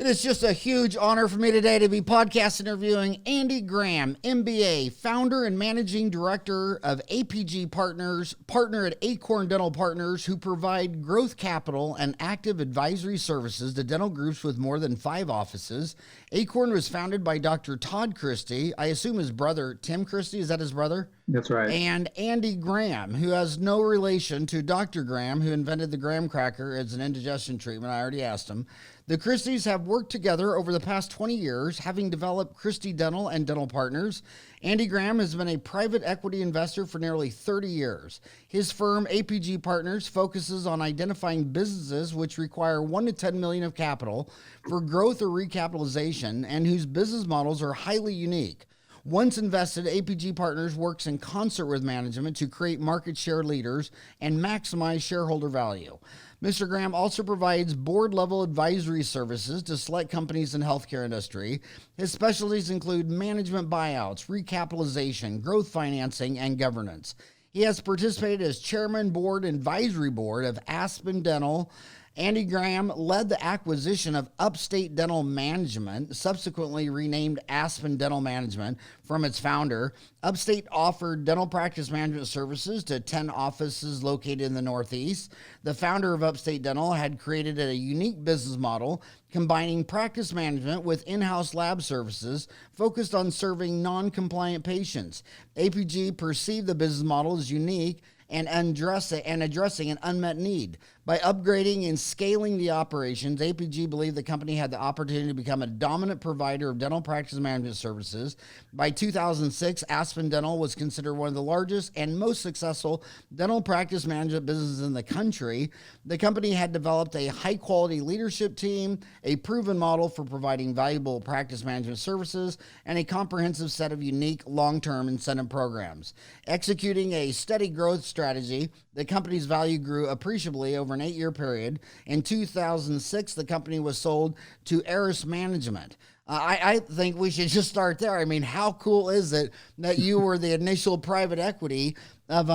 It is just a huge honor for me today to be podcast interviewing Andy Graham, MBA, founder and managing director of APG Partners, partner at Acorn Dental Partners, who provide growth capital and active advisory services to dental groups with more than 5 offices. Acorn was founded by Dr. Todd Christie, I assume his brother, Tim Christie, is that his brother? That's right. And Andy Graham, who has no relation to Dr. Graham, who invented the graham cracker as an indigestion treatment. I already asked him. The Christies have worked together over the past 20 years, having developed Christie Dental and Dental Partners. Andy Graham has been a private equity investor for nearly 30 years. His firm, APG Partners, focuses on identifying businesses which require $1 to $10 million of capital for growth or recapitalization and whose business models are highly unique. Once invested, APG Partners works in concert with management to create market share leaders and maximize shareholder value. Mr. Graham also provides board-level advisory services to select companies in the healthcare industry. His specialties include management buyouts, recapitalization, growth financing, and governance. He has participated as chairman, board, and advisory board of Aspen Dental. Andy Graham led the acquisition of Upstate Dental Management, subsequently renamed Aspen Dental Management, from its founder. Upstate offered dental practice management services to 10 offices located in the Northeast. The founder of Upstate Dental had created a unique business model combining practice management with in-house lab services focused on serving non-compliant patients. APG perceived the business model as unique and addressing an unmet need. By upgrading and scaling the operations, APG believed the company had the opportunity to become a dominant provider of dental practice management services. By 2006, Aspen Dental was considered one of the largest and most successful dental practice management businesses in the country. The company had developed a high-quality leadership team, a proven model for providing valuable practice management services, and a comprehensive set of unique long-term incentive programs. Executing a steady growth strategy, the company's value grew appreciably over an 8-year period. In 2006, the company was sold to Eris Management. I think we should just start there. I mean, how cool is it that you were the initial private equity of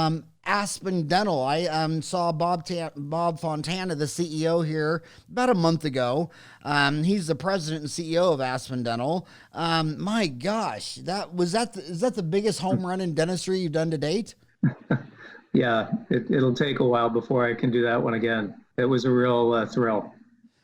Aspen Dental? I saw Bob Fontana, the CEO here, about a month ago. He's the president and CEO of Aspen Dental. My gosh, is that the biggest home run in dentistry you've done to date? Yeah, it'll take a while before I can do that one again. It was a real thrill.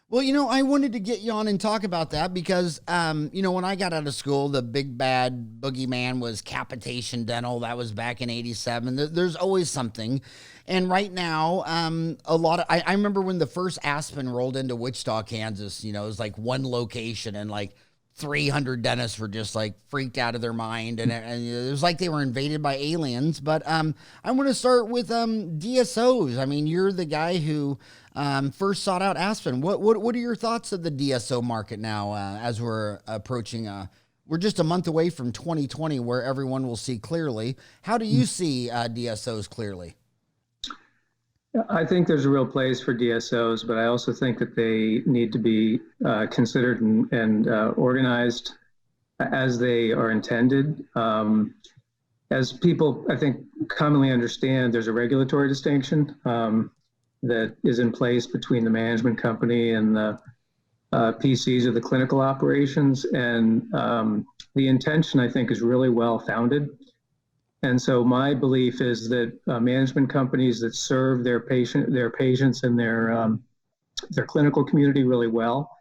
Well, I wanted to get you on and talk about that because, when I got out of school, the big bad boogeyman was capitation dental. That was back in 87. There's always something. And right now, I remember when the first Aspen rolled into Wichita, Kansas, it was like one location and like 300 dentists were just like freaked out of their mind, and it was like they were invaded by aliens. But I want to start with DSOs. I mean, you're the guy who first sought out Aspen. What are your thoughts of the DSO market now as we're approaching? We're just a month away from 2020, where everyone will see clearly. How do you see DSOs clearly? I think there's a real place for DSOs, but I also think that they need to be considered and organized as they are intended. As people, I think, commonly understand, there's a regulatory distinction that is in place between the management company and the PCs or the clinical operations. And the intention, I think, is really well founded. And so my belief is that management companies that serve their patients and their clinical community really well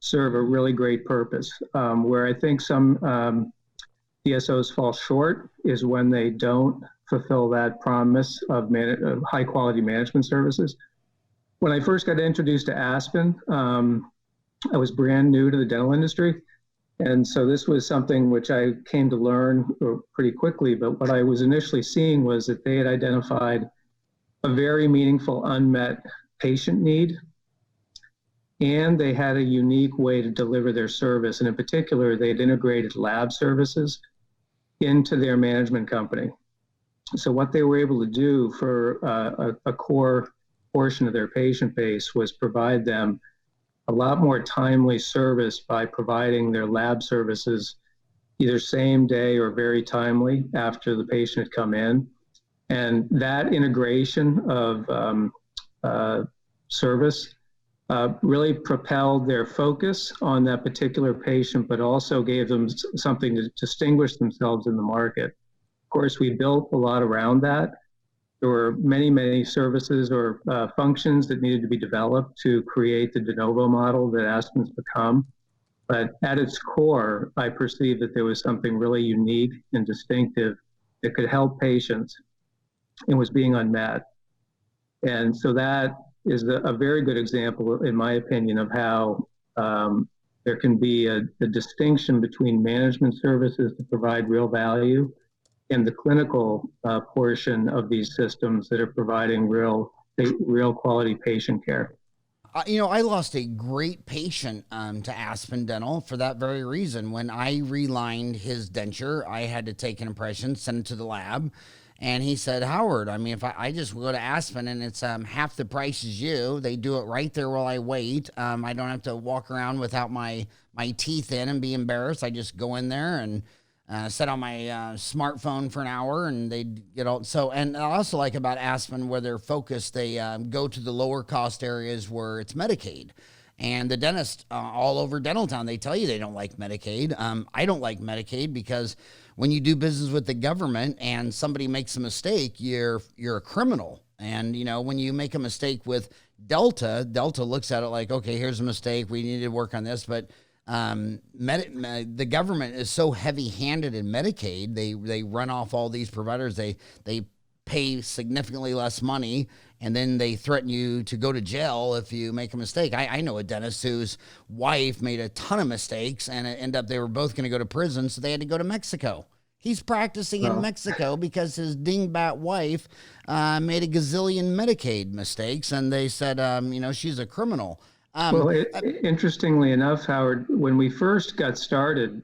serve a really great purpose. Where I think some DSOs fall short is when they don't fulfill that promise of high quality management services. When I first got introduced to Aspen, I was brand new to the dental industry. And so this was something which I came to learn pretty quickly, but what I was initially seeing was that they had identified a very meaningful unmet patient need, and they had a unique way to deliver their service. And in particular, they had integrated lab services into their management company. So what they were able to do for a core portion of their patient base was provide them a lot more timely service by providing their lab services either same day or very timely after the patient had come in. And that integration of service really propelled their focus on that particular patient, but also gave them something to distinguish themselves in the market. Of course, we built a lot around that. There were many, many services or functions that needed to be developed to create the de novo model that Aspen's become. But at its core, I perceived that there was something really unique and distinctive that could help patients and was being unmet. And so that is a very good example, in my opinion, of how there can be a distinction between management services to provide real value and the clinical portion of these systems that are providing real quality patient care. I lost a great patient to Aspen Dental for that very reason. When I relined his denture, I had to take an impression, send it to the lab. And he said, Howard, I mean, if I just go to Aspen and it's half the price as you, they do it right there while I wait. I don't have to walk around without my teeth in and be embarrassed. I just go in there and set on my smartphone for an hour and they get all. So, and I also like about Aspen where they're focused, they go to the lower cost areas where it's Medicaid. And the dentists all over Dental Town, they tell you they don't like Medicaid. I don't like Medicaid because when you do business with the government and somebody makes a mistake, you're a criminal. And, when you make a mistake with Delta looks at it like, okay, here's a mistake. We need to work on this. But the government is so heavy-handed in Medicaid. They run off all these providers. They pay significantly less money, and then they threaten you to go to jail if you make a mistake. I know a dentist whose wife made a ton of mistakes, and it ended up they were both going to go to prison, so they had to go to Mexico. He's practicing in Mexico because his dingbat wife made a gazillion Medicaid mistakes, and they said, she's a criminal. Interestingly enough, Howard, when we first got started,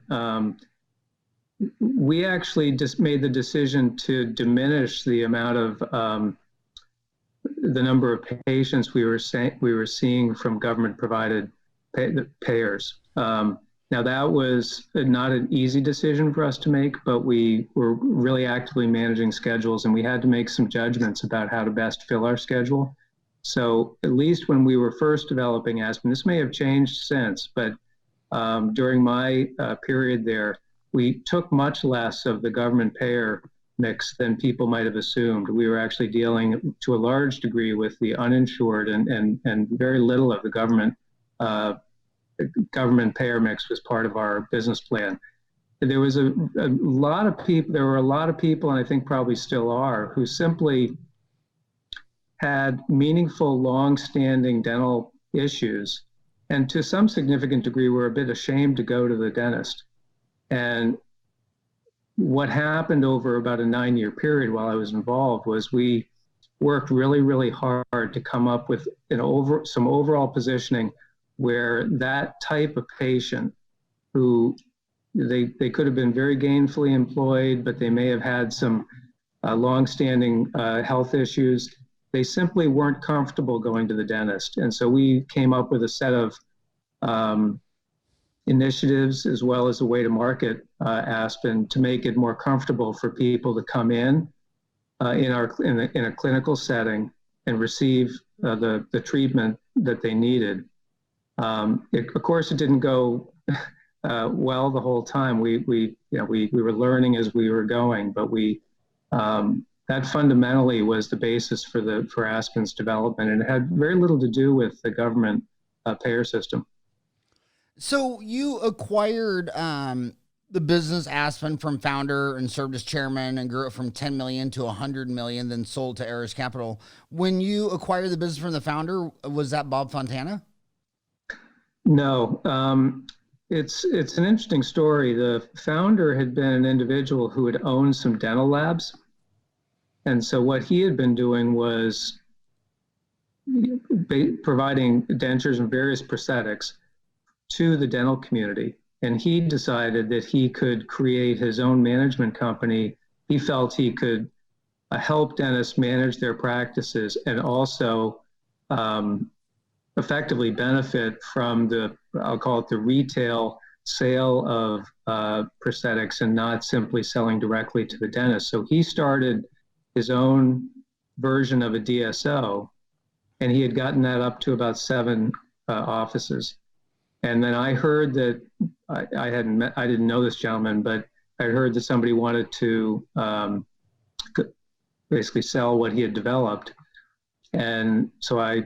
we actually just made the decision to diminish the amount of the number of patients we were seeing from government-provided payers. Now, that was not an easy decision for us to make, but we were really actively managing schedules, and we had to make some judgments about how to best fill our schedule. So at least when we were first developing Aspen, this may have changed since, but during my period there, we took much less of the government payer mix than people might have assumed. We were actually dealing to a large degree with the uninsured and very little of the government payer mix was part of our business plan. There was a lot of people, there were a lot of people, and I think probably still are, who simply had meaningful, long-standing dental issues, and to some significant degree were a bit ashamed to go to the dentist. And what happened over about a 9-year period while I was involved was we worked really, really hard to come up with some overall positioning where that type of patient who they could have been very gainfully employed, but they may have had some long-standing health issues. They simply weren't comfortable going to the dentist. And so we came up with a set of initiatives as well as a way to market Aspen to make it more comfortable for people to come in a clinical setting and receive the treatment that they needed. Of course, it didn't go well the whole time. We were learning as we were going, but that fundamentally was the basis for Aspen's development, and it had very little to do with the government payer system. So you acquired the business Aspen from founder and served as chairman and grew it from 10 million to 100 million, then sold to Ares Capital. When you acquired the business from the founder, was that Bob Fontana? No. It's an interesting story. The founder had been an individual who had owned some dental labs. And so what he had been doing was providing dentures and various prosthetics to the dental community. And he decided that he could create his own management company. He felt he could help dentists manage their practices and also effectively benefit from I'll call it the retail sale of prosthetics and not simply selling directly to the dentist. So he started his own version of a DSO, and he had gotten that up to about 7 offices. And then I heard that I didn't know this gentleman, but I heard that somebody wanted to basically sell what he had developed. And so I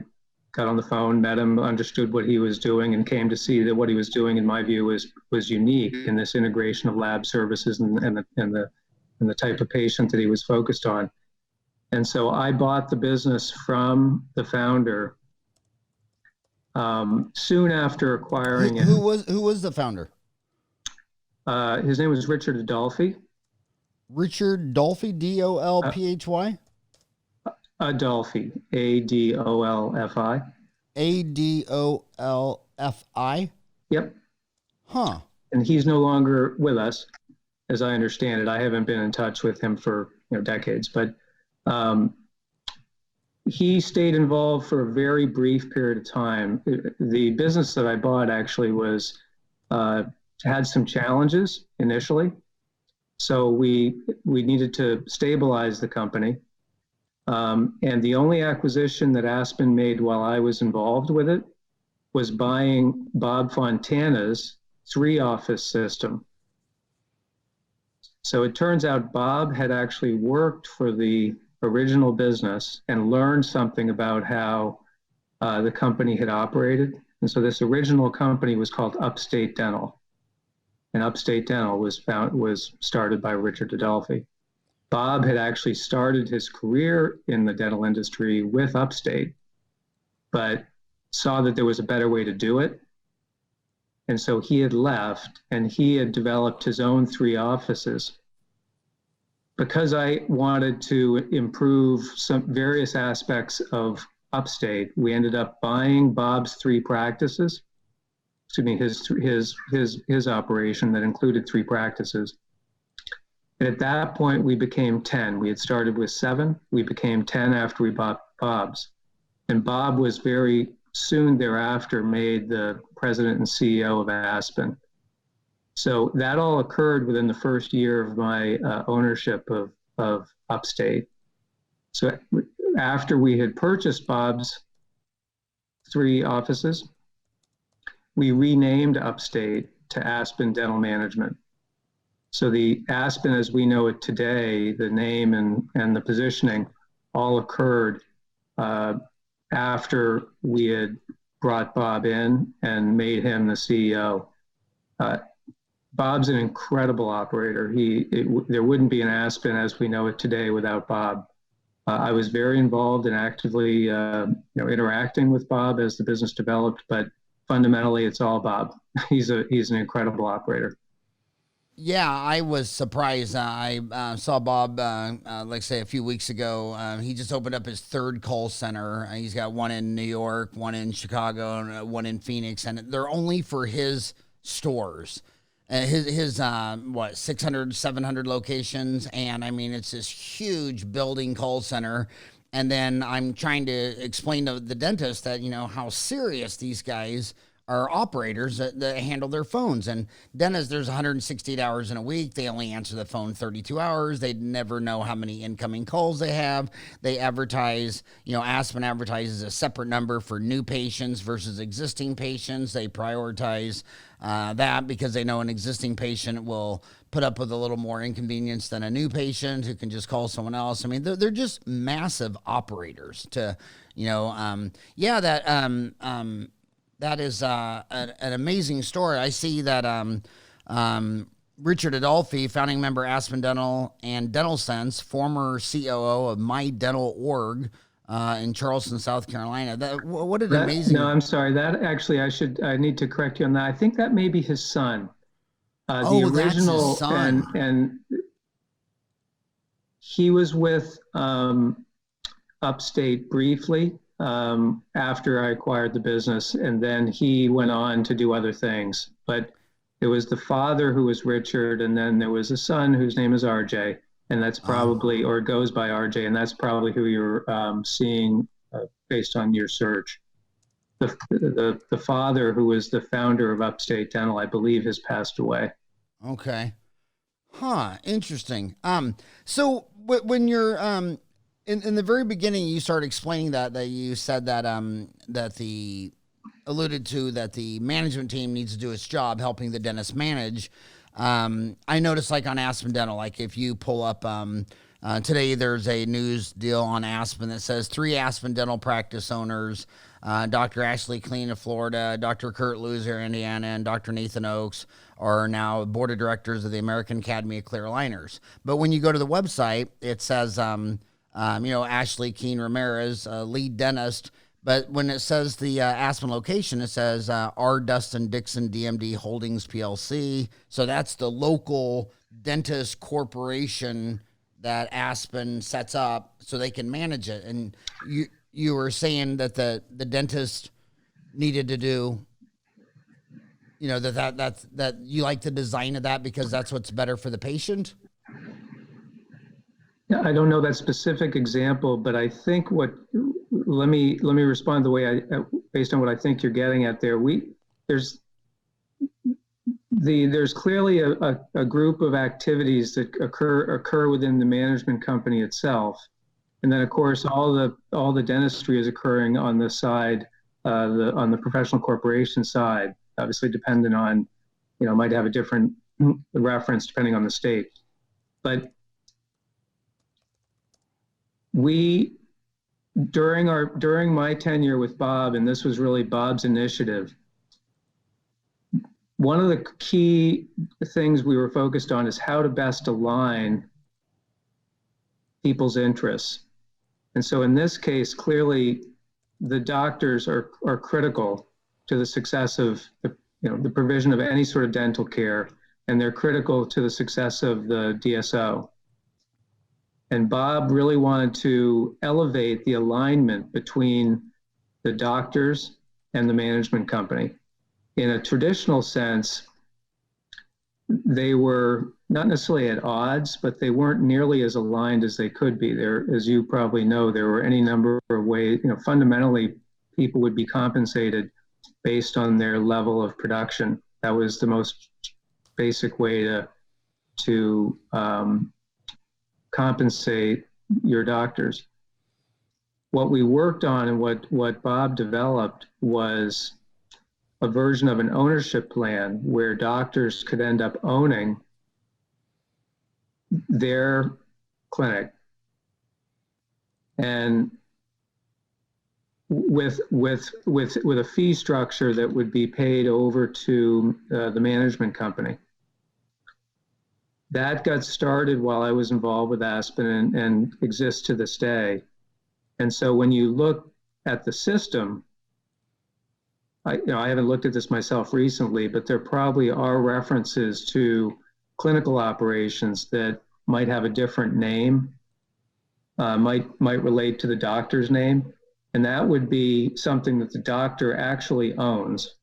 got on the phone, met him, understood what he was doing, and came to see that what he was doing, in my view, was unique in this integration of lab services and the type of patient that he was focused on. And so I bought the business from the founder soon after acquiring it. Who was the founder? His name was Richard Adolphi. Richard Dolphy, Dolphy? Adolphi, Adolfi. Adolfi? Yep. Huh. And he's no longer with us, as I understand it. I haven't been in touch with him for decades, but he stayed involved for a very brief period of time. The business that I bought actually had some challenges initially. So we needed to stabilize the company. And the only acquisition that Aspen made while I was involved with it was buying Bob Fontana's 3-office system. So it turns out Bob had actually worked for the original business and learned something about how the company had operated. And so this original company was called Upstate Dental. And Upstate Dental was started by Richard Adolphi. Bob had actually started his career in the dental industry with Upstate, but saw that there was a better way to do it. And so he had left and he had developed his own 3 offices. Because I wanted to improve some various aspects of Upstate, we ended up buying Bob's 3 practices. His operation that included 3 practices. And at that point, we became 10. We had started with 7. We became 10 after we bought Bob's. And Bob was very soon thereafter made the president and CEO of Aspen. So that all occurred within the first year of my ownership of Upstate. So after we had purchased Bob's 3 offices, we renamed Upstate to Aspen Dental Management. So the Aspen as we know it today, the name and the positioning all occurred after we had brought Bob in and made him the CEO. Bob's an incredible operator. There wouldn't be an Aspen as we know it today without Bob. I was very involved in actively interacting with Bob as the business developed, but fundamentally, it's all Bob. He's an incredible operator. Yeah, I was surprised. I saw Bob, say a few weeks ago. He just opened up his 3rd call center. He's got 1 in New York, 1 in Chicago, and 1 in Phoenix, and they're only for his stores. His 600, 700 locations, and I mean it's this huge building call center. And then I'm trying to explain to the dentist that, how serious these guys are, operators that handle their phones. And dentists, there's 168 hours in a week. They only answer the phone 32 hours. They never know how many incoming calls they have. They advertise, Aspen advertises a separate number for new patients versus existing patients. They prioritize that because they know an existing patient will put up with a little more inconvenience than a new patient who can just call someone else. I mean, they're just massive operators to, that is an amazing story. I see that Richard Adolphi, founding member Aspen Dental and Dental Sense, former COO of My Dental Org in Charleston, South Carolina. What an amazing... No, I'm sorry. That actually, I need to correct you on that. I think that may be his son. The original, that's his son. And he was with Upstate briefly after I acquired the business, and then he went on to do other things. But it was the father who was Richard, and then there was a son whose name is RJ, and that's probably, or goes by RJ, and that's probably who you're seeing based on your search. The father, who was the founder of Upstate Dental, I believe has passed away. Okay. Huh. Interesting. So when you're in the very beginning, you started explaining that you said that that the alluded to that the management team needs to do its job helping the dentist manage. I noticed, like on Aspen Dental, like if you pull up today, there's a news deal on Aspen that says 3 Aspen Dental practice owners, Dr. Ashley Clean of Florida, Dr. Kurt Loser, Indiana, and Dr. Nathan Oakes are now board of directors of the American Academy of Clear Aligners. But when you go to the website, it says, Ashley Keen Ramirez, lead dentist. But when it says the Aspen location, it says R. Dustin Dixon DMD Holdings PLC. So that's the local dentist corporation that Aspen sets up so they can manage it. And you were saying that the dentist needed to do, that you like the design of that because that's what's better for the patient. Yeah, I don't know that specific example, but I think let me respond the way based on what I think you're getting at there. There's clearly a group of activities that occur within the management company itself, and then of course all the dentistry is occurring on the side, on the professional corporation side. Obviously, dependent on, might have a different reference depending on the state, but during my tenure with Bob, and this was really Bob's initiative, one of the key things we were focused on is how to best align people's interests. And so in this case, clearly the doctors are critical to the success of the provision of any sort of dental care, and they're critical to the success of the DSO. And Bob really wanted to elevate the alignment between the doctors and the management company. In a traditional sense, they were not necessarily at odds, but they weren't nearly as aligned as they could be. There, as you probably know, there were any number of ways, fundamentally, people would be compensated based on their level of production. That was the most basic way to compensate your doctors. What we worked on and what Bob developed was a version of an ownership plan where doctors could end up owning their clinic, and with a fee structure that would be paid over to the management company. That got started while I was involved with Aspen and exists to this day. And so when you look at the system, I haven't looked at this myself recently, but there probably are references to clinical operations that might have a different name, might relate to the doctor's name. And that would be something that the doctor actually owns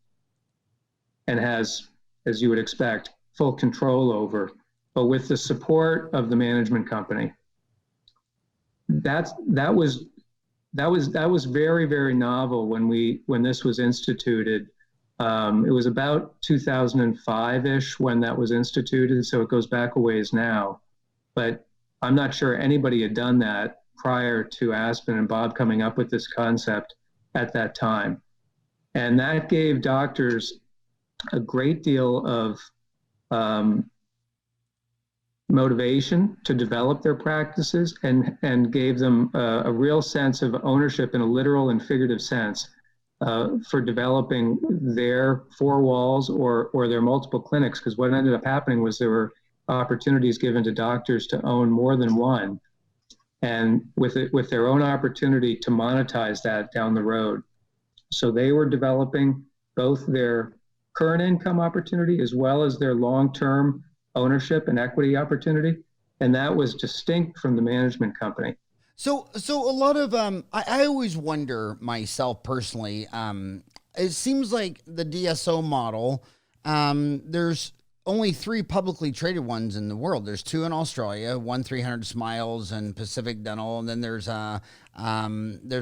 and has, as you would expect, full control over, but with the support of the management company. That was very, very novel when this was instituted. It was about 2005-ish when that was instituted, so it goes back a ways now. But I'm not sure anybody had done that prior to Aspen and Bob coming up with this concept at that time. And that gave doctors a great deal of motivation to develop their practices and gave them a real sense of ownership in a literal and figurative sense for developing their 4 walls or their multiple clinics. Because what ended up happening was there were opportunities given to doctors to own more than one, and with their own opportunity to monetize that down the road. So they were developing both their current income opportunity as well as their long-term ownership and equity opportunity, and that was distinct from the management company. So a lot of I always wonder myself personally. It seems like the DSO model. There's only 3 publicly traded ones in the world. There's 2 in Australia, 300 Smiles and Pacific Dental, and then there's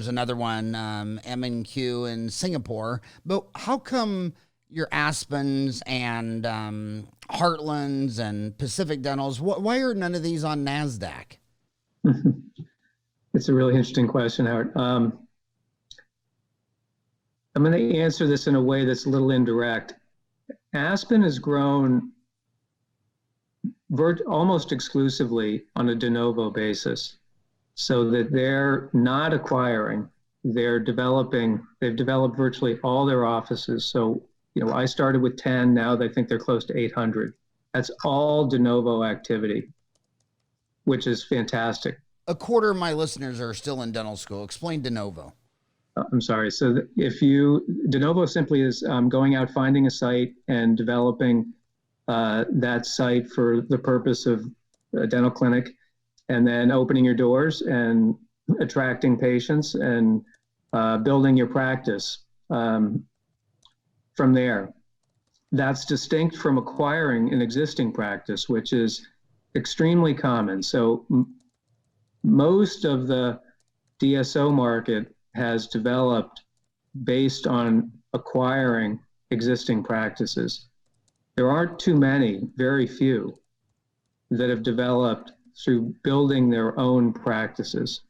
another one, M&Q in Singapore. But how come your Aspens and Heartlands and Pacific Dentals, why are none of these on NASDAQ? It's a really interesting question, Howard. I'm going to answer this in a way that's a little indirect. Aspen has grown almost exclusively on a de novo basis, so that they're not acquiring, they've developed virtually all their offices. So, I started with 10, now I think they're close to 800. That's all de novo activity, which is fantastic. A quarter of my listeners are still in dental school. Explain de novo. I'm sorry. So de novo simply is going out, finding a site and developing that site for the purpose of a dental clinic, and then opening your doors and attracting patients and building your practice from there. That's distinct from acquiring an existing practice, which is extremely common. So most of the DSO market has developed based on acquiring existing practices. There aren't too many, very few, that have developed through building their own practices.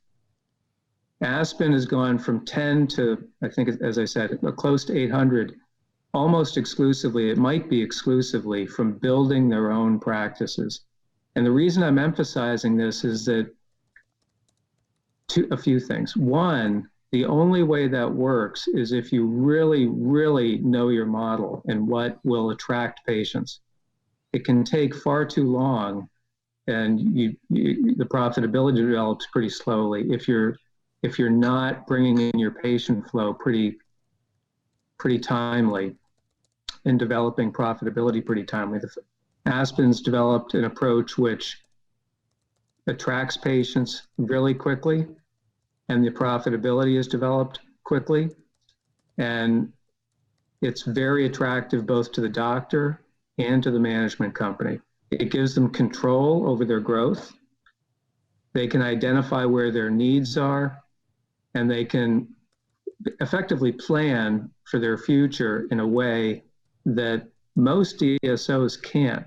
Aspen has gone from 10 to, I think, as I said, close to 800, almost exclusively, it might be exclusively, from building their own practices. And the reason I'm emphasizing this is that a few things. One, the only way that works is if you really, really know your model and what will attract patients. It can take far too long, and the profitability develops pretty slowly if you're not bringing in your patient flow pretty timely and developing profitability pretty timely. Aspen's developed an approach which attracts patients really quickly, and the profitability is developed quickly, and it's very attractive both to the doctor and to the management company. It gives them control over their growth. They can identify where their needs are, and they can effectively plan for their future in a way that most DSOs can't.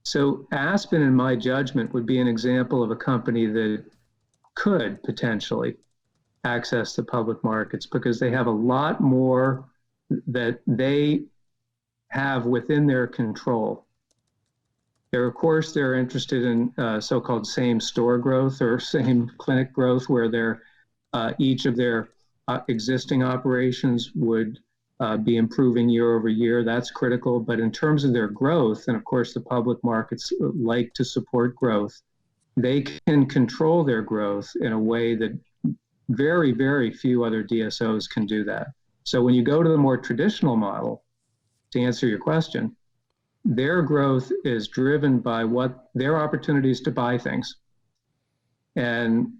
So Aspen, in my judgment, would be an example of a company that could potentially access the public markets because they have a lot more that they have within their control. Of course, they're interested in so-called same store growth or same clinic growth, where each of their existing operations would be improving year over year. That's critical. But in terms of their growth, and of course the public markets like to support growth, they can control their growth in a way that very, very few other DSOs can do that. So when you go to the more traditional model, to answer your question, their growth is driven by what their opportunities to buy things. And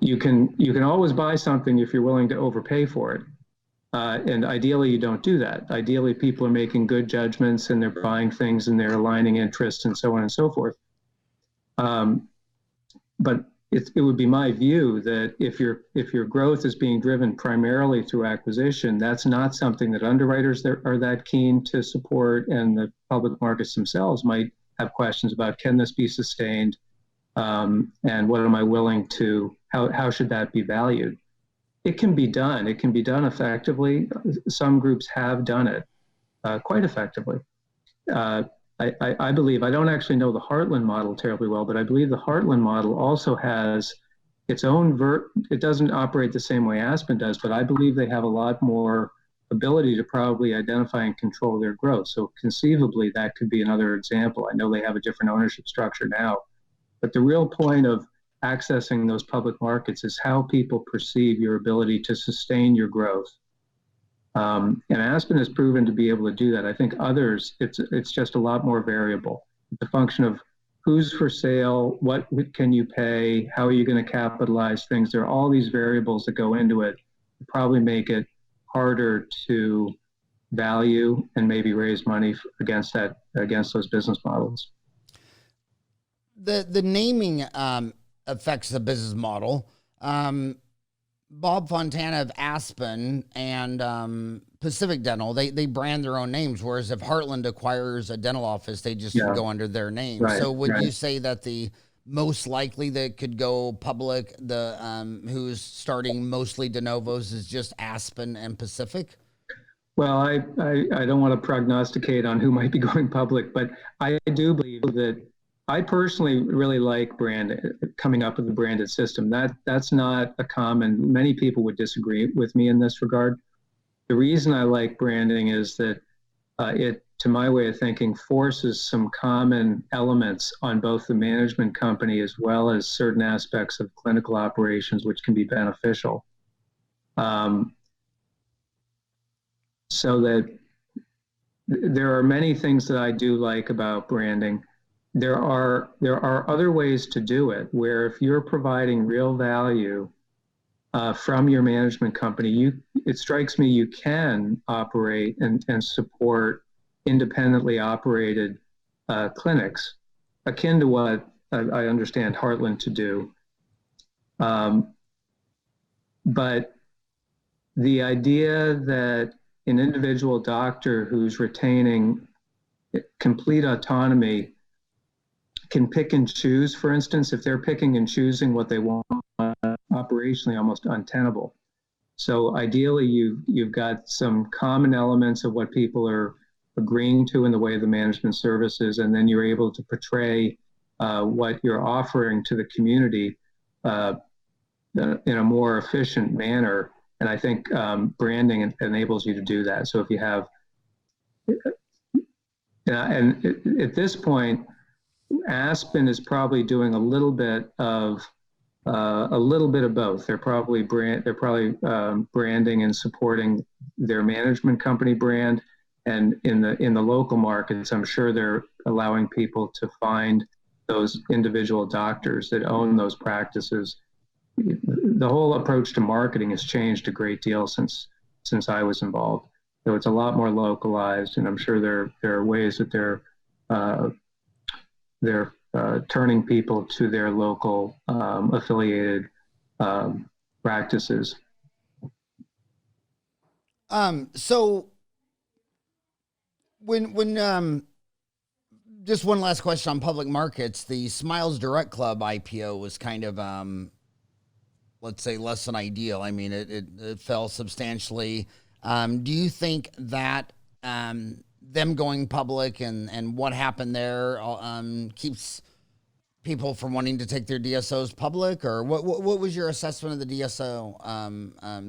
you can always buy something if you're willing to overpay for it. And ideally, you don't do that. Ideally, people are making good judgments and they're buying things and they're aligning interests and so on and so forth. But it would be my view that if your growth is being driven primarily through acquisition, that's not something that underwriters are that keen to support, and the public markets themselves might have questions about, can this be sustained, and what am I willing to, how should that be valued? It can be done. It can be done effectively. Some groups have done it quite effectively. I believe, I don't actually know the Heartland model terribly well, but I believe the Heartland model also has its own it doesn't operate the same way Aspen does, but I believe they have a lot more ability to probably identify and control their growth. So conceivably, that could be another example. I know they have a different ownership structure now, but the real point of accessing those public markets is how people perceive your ability to sustain your growth. And Aspen has proven to be able to do that. I think others, it's just a lot more variable. It's a function of who's for sale, what can you pay, how are you going to capitalize things. There are all these variables that go into it that probably make it harder to value and maybe raise money against those business models. The naming affects the business model. Bob Fontana of Aspen and Pacific Dental, they brand their own names, whereas if Heartland acquires a dental office, they just go under their name. Right, so would you say that the most likely that could go public, the who's starting mostly de novos, is just Aspen and Pacific? Well, I don't want to prognosticate on who might be going public, but I do believe that I personally really like coming up with a branded system. That's not a common, many people would disagree with me in this regard. The reason I like branding is that it, to my way of thinking, forces some common elements on both the management company as well as certain aspects of clinical operations, which can be beneficial. So that there are many things that I do like about branding. There are other ways to do it, where if you're providing real value from your management company, it strikes me you can operate and support independently operated clinics, akin to what I understand Heartland to do. But the idea that an individual doctor who's retaining complete autonomy can pick and choose, for instance, if they're picking and choosing what they want, operationally almost untenable. So ideally, you've got some common elements of what people are agreeing to in the way of the management services, and then you're able to portray what you're offering to the community in a more efficient manner. And I think branding enables you to do that. So if you have, and at this point, Aspen is probably doing a little bit of both. They're probably branding and supporting their management company brand, and in the local markets, I'm sure they're allowing people to find those individual doctors that own those practices. The whole approach to marketing has changed a great deal since I was involved. So it's a lot more localized, and I'm sure there are ways that they're turning people to their local affiliated practices. So when just one last question on public markets, the Smiles Direct Club IPO was kind of let's say less than ideal. I mean, it fell substantially. Do you think that them going public and what happened there keeps people from wanting to take their DSOs public, or what was your assessment of the DSO,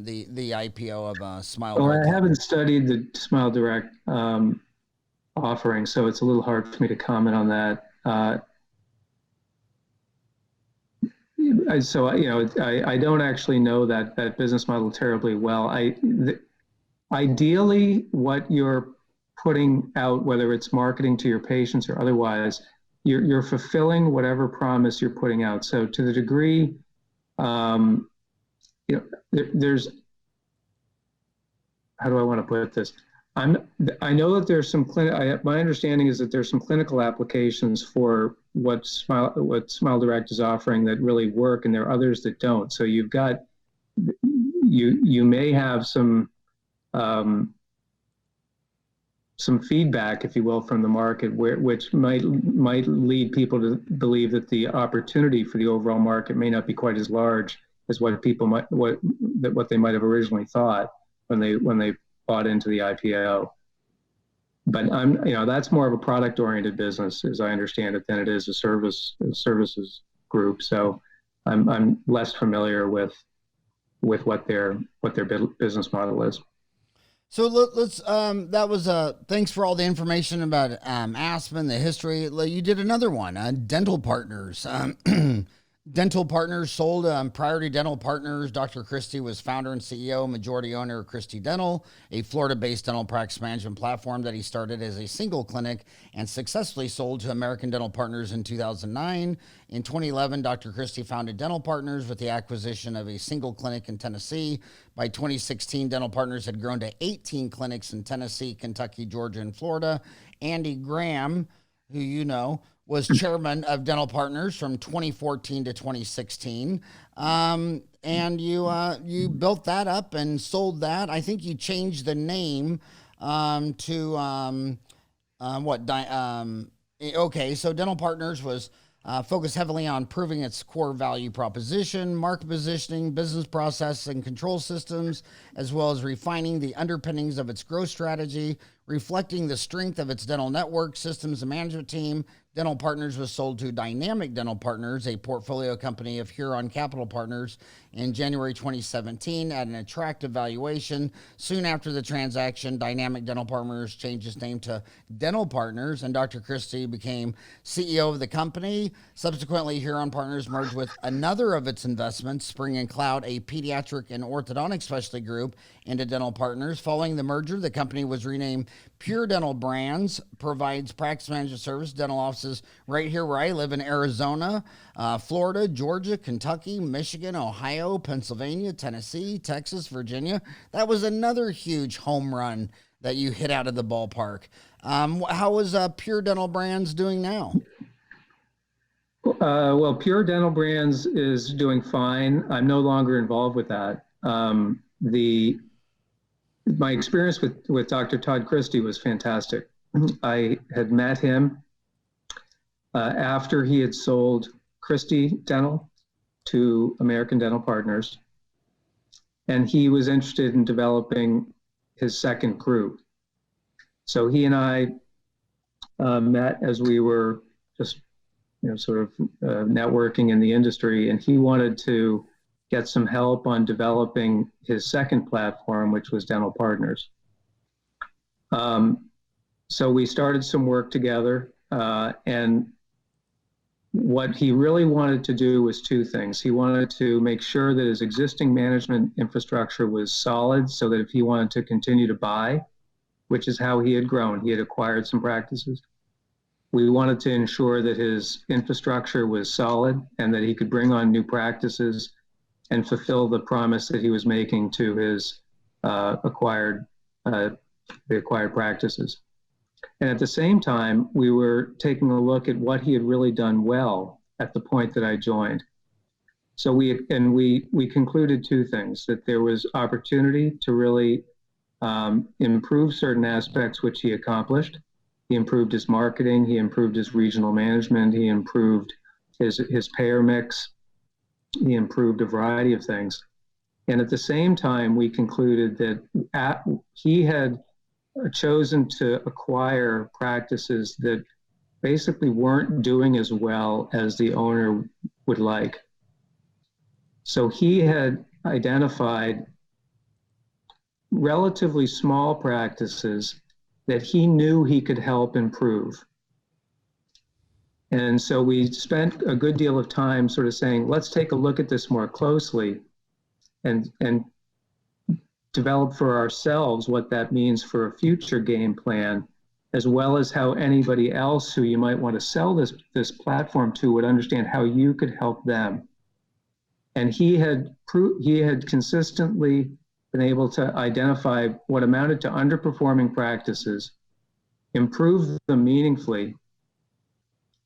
the IPO of Smile Well, Direct? I haven't studied the Smile Direct offering, so it's a little hard for me to comment on that. I don't actually know that business model terribly well. Ideally, what you're putting out, whether it's marketing to your patients or otherwise, you're fulfilling whatever promise you're putting out. So to the degree, there's, how do I want to put this? I know that there's some my understanding is that there's some clinical applications for what Smile Direct is offering that really work, and there are others that don't. So you may have some feedback, if you will, from the market, which might lead people to believe that the opportunity for the overall market may not be quite as large as what they might have originally thought when they bought into the IPO. But that's more of a product-oriented business, as I understand it, than it is a services group. So I'm less familiar with what their business model is. So let's that was thanks for all the information about Aspen, the history. You did another one, Dental Partners. Dental Partners sold Priority Dental Partners. Dr. Christie was founder and CEO, majority owner of Christie Dental, a Florida-based dental practice management platform that he started as a single clinic and successfully sold to American Dental Partners in 2009. In 2011, Dr. Christie founded Dental Partners with the acquisition of a single clinic in Tennessee. By 2016, Dental Partners had grown to 18 clinics in Tennessee, Kentucky, Georgia, and Florida. Andy Graham, who you know, was chairman of Dental Partners from 2014 to 2016. And you built that up and sold that. I think you changed the name to okay, so Dental Partners was focused heavily on proving its core value proposition, market positioning, business process and control systems, as well as refining the underpinnings of its growth strategy, reflecting the strength of its dental network, systems, and management team. Dental Partners was sold to Dynamic Dental Partners, a portfolio company of Huron Capital Partners, in January 2017 at an attractive valuation. Soon after the transaction, Dynamic Dental Partners changed its name to Dental Partners, and Dr. Christie became CEO of the company. Subsequently, Huron Partners merged with another of its investments, Spring and Cloud, a pediatric and orthodontic specialty group, into Dental Partners. Following the merger, the company was renamed Pure Dental Brands, provides practice management service, dental offices right here where I live in Arizona, Florida, Georgia, Kentucky, Michigan, Ohio, Pennsylvania, Tennessee, Texas, Virginia. That was another huge home run that you hit out of the ballpark. How is Pure Dental Brands doing now? Well, Pure Dental Brands is doing fine. I'm no longer involved with that. My experience with Dr. Todd Christie was fantastic. I had met him after he had sold Christie Dental to American Dental Partners, and he was interested in developing his second group. So he and I met as we were just, sort of networking in the industry, and he wanted to get some help on developing his second platform, which was Dental Partners. So we started some work together, and what he really wanted to do was two things. He wanted to make sure that his existing management infrastructure was solid so that if he wanted to continue to buy, which is how he had grown, he had acquired some practices. We wanted to ensure that his infrastructure was solid and that he could bring on new practices and fulfill the promise that he was making to his acquired practices. And at the same time, we were taking a look at what he had really done well at the point that I joined. So we concluded two things: that there was opportunity to really improve certain aspects which he accomplished. He improved his marketing, he improved his regional management, he improved his payer mix, he improved a variety of things. And at the same time, we concluded that he had chosen to acquire practices that basically weren't doing as well as the owner would like. So he had identified relatively small practices that he knew he could help improve. And so we spent a good deal of time sort of saying, let's take a look at this more closely and develop for ourselves what that means for a future game plan, as well as how anybody else who you might want to sell this platform to would understand how you could help them. And he had consistently been able to identify what amounted to underperforming practices, improve them meaningfully,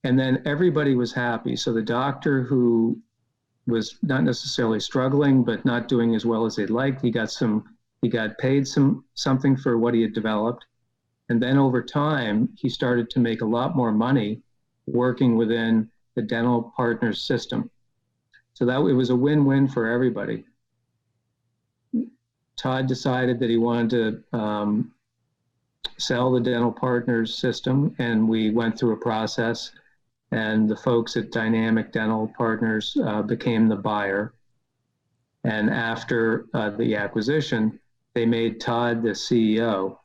and then everybody was happy. So the doctor who was not necessarily struggling, but not doing as well as they'd like, he got paid something for what he had developed. And then over time, he started to make a lot more money working within the Dental Partners system. So that it was a win-win for everybody. Todd decided that he wanted to sell the Dental Partners system, and we went through a process, and the folks at Dynamic Dental Partners became the buyer. And after the acquisition, they made Todd the CEO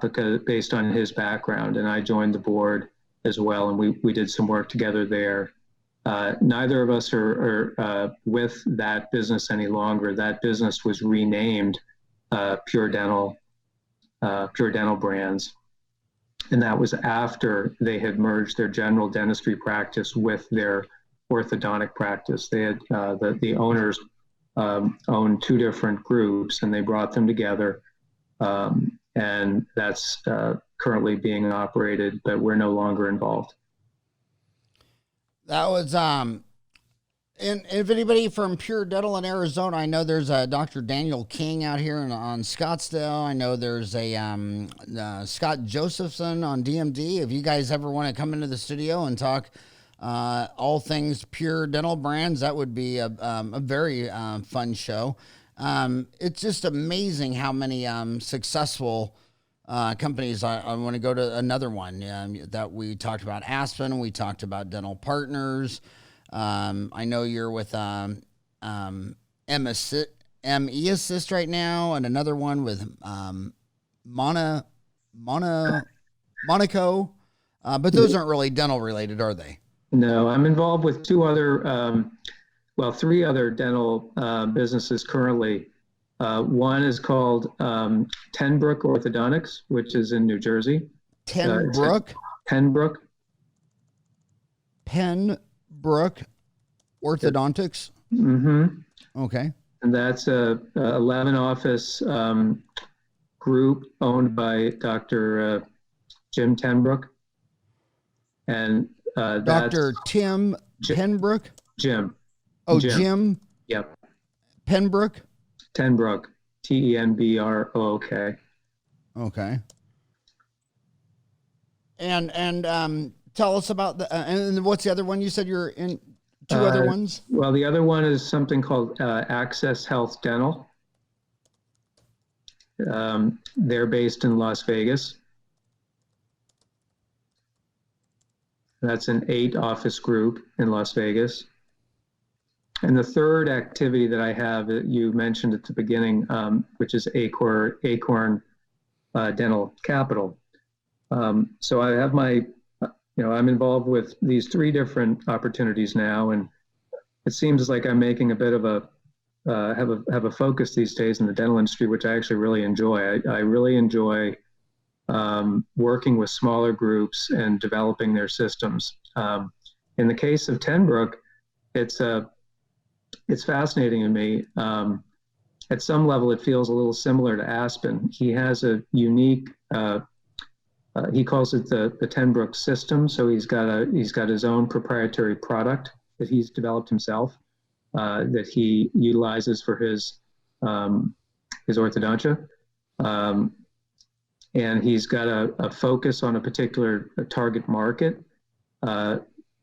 because based on his background, and I joined the board as well, and we did some work together there. Neither of us are with that business any longer. That business was renamed Pure Dental Brands, and that was after they had merged their general dentistry practice with their orthodontic practice. They had the owners owned two different groups, and they brought them together, and that's currently being operated, but we're no longer involved. That was, and if anybody from Pure Dental in Arizona, I know there's a Dr. Daniel King out here on Scottsdale. I know there's a Scott Josephson on DMD. If you guys ever want to come into the studio and talk all things pure dental brands. That would be a very fun show. It's just amazing how many successful companies. I want to go to another one that we talked about Aspen. We talked about Dental Partners. I know you're with ME Assist right now, and another one with Monaco. But those aren't really dental related, are they? No, I'm involved with three other dental businesses currently. One is called Tenbrook Orthodontics, which is in New Jersey. Tenbrook? Tenbrook. Penbrook Orthodontics? Mm-hmm. Okay. And that's a 11 office group owned by Dr. Jim Tenbrook. And Dr. Tim Penbrook? Jim. Oh, Jim? Yep. Penbrook? Tenbrook. Tenbrook. Okay. And tell us about and what's the other one? You said you're in two other ones? Well, the other one is something called Access Health Dental. They're based in Las Vegas. That's an 8-office group in Las Vegas. And the third activity that I have that you mentioned at the beginning, which is Acorn Dental Capital. So I have I'm involved with these 3 different opportunities now, and it seems like I'm making a bit of have a focus these days in the dental industry, which I actually really enjoy. I really enjoy working with smaller groups and developing their systems. In the case of Tenbrook, it's fascinating to me. At some level, it feels a little similar to Aspen. He has a unique, he calls it the Tenbrook system. So he's got his own proprietary product that he's developed himself, that he utilizes for his orthodontia. And he's got a focus on a particular target market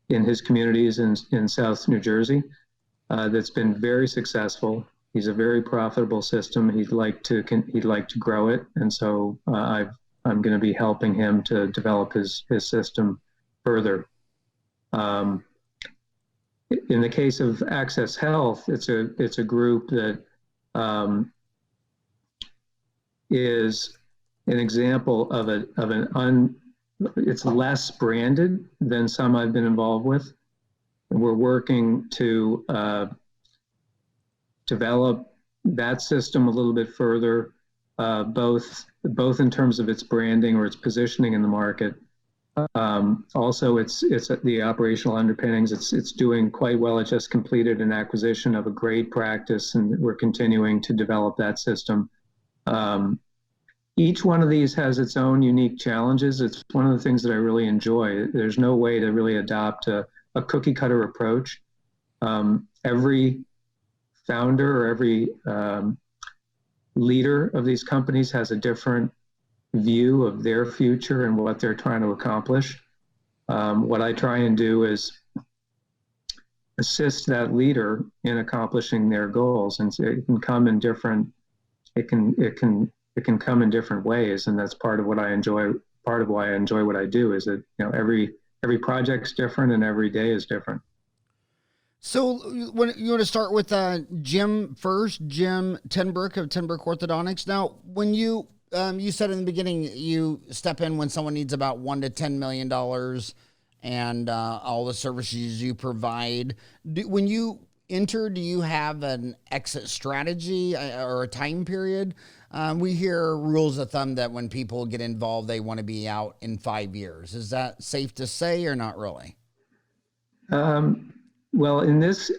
in his communities in South New Jersey that's been very successful. He's a very profitable system. He'd like to grow it, and so I'm going to be helping him to develop his system further. In the case of Access Health, it's a group that is an example of it's less branded than some I've been involved with. And we're working to develop that system a little bit further, both in terms of its branding or its positioning in the market. Also, it's the operational underpinnings. It's doing quite well. It just completed an acquisition of a great practice, and we're continuing to develop that system. Each one of these has its own unique challenges. It's one of the things that I really enjoy. There's no way to really adopt a cookie cutter approach. Every founder or every leader of these companies has a different view of their future and what they're trying to accomplish. What I try and do is assist that leader in accomplishing their goals, and so it can come in different. It can come in different ways, and that's part of what I enjoy. Part of why I enjoy what I do is that every project's different and every day is different. So when you want to start with Jim first, Jim Tenbrook of Tenbrook Orthodontics. Now, when you said in the beginning you step in when someone needs about $1 to $10 million, and all the services you provide. When you enter, do you have an exit strategy or a time period? We hear rules of thumb that when people get involved, they want to be out in 5 years. Is that safe to say or not really? Well, in these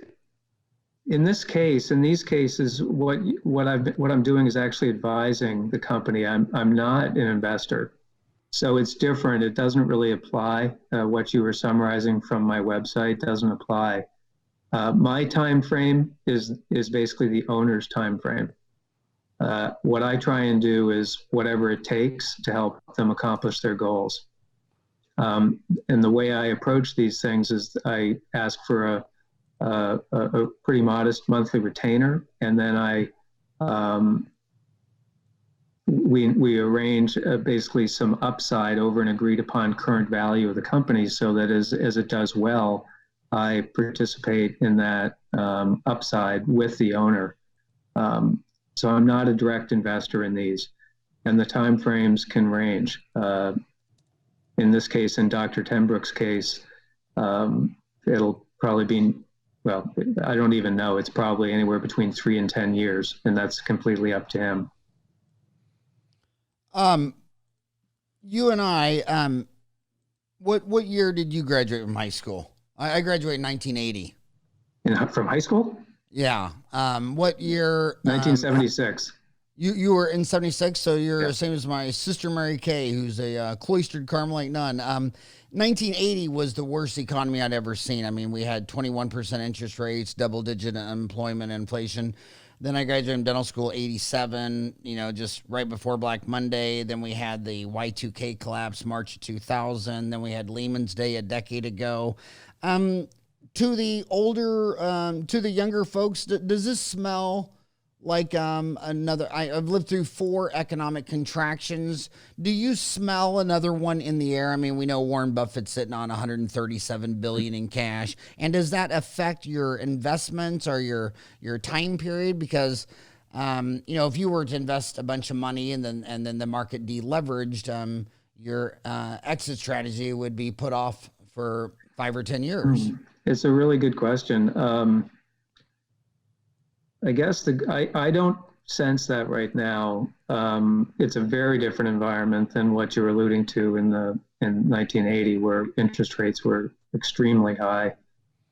cases, what I'm doing is actually advising the company. I'm not an investor, so it's different. It doesn't really apply. What you were summarizing from my website doesn't apply. My time frame is basically the owner's time frame. What I try and do is whatever it takes to help them accomplish their goals. And the way I approach these things is I ask for a pretty modest monthly retainer, and then we arrange basically some upside over an agreed upon current value of the company, so that as it does well, I participate in that upside with the owner. So I'm not a direct investor in these, and the timeframes can range. In this case, in Dr. Tenbrook's case, it'll probably be, well, I don't even know. It's probably anywhere between 3 and 10 years, and that's completely up to him. You and I, what year did you graduate from high school? I graduated in 1980. From high school? Yeah. What year? 1976. You were in 76, so you're the Yeah. same as my sister Mary Kay, who's a cloistered Carmelite nun. 1980 was the worst economy I'd ever seen. I mean, we had 21% interest rates, double-digit unemployment, inflation. Then I graduated from dental school 87, just right before Black Monday. Then we had the Y2K collapse, March of 2000. Then we had Lehman's Day a decade ago. To the younger folks, does this smell like another? I've lived through 4 economic contractions. Do you smell another one in the air? I mean, we know Warren Buffett's sitting on $137 billion in cash, and does that affect your investments or your time period? Because if you were to invest a bunch of money and then the market deleveraged, your exit strategy would be put off for 5 or 10 years. It's a really good question. I guess I don't sense that right now. It's a very different environment than what you're alluding to in 1980, where interest rates were extremely high,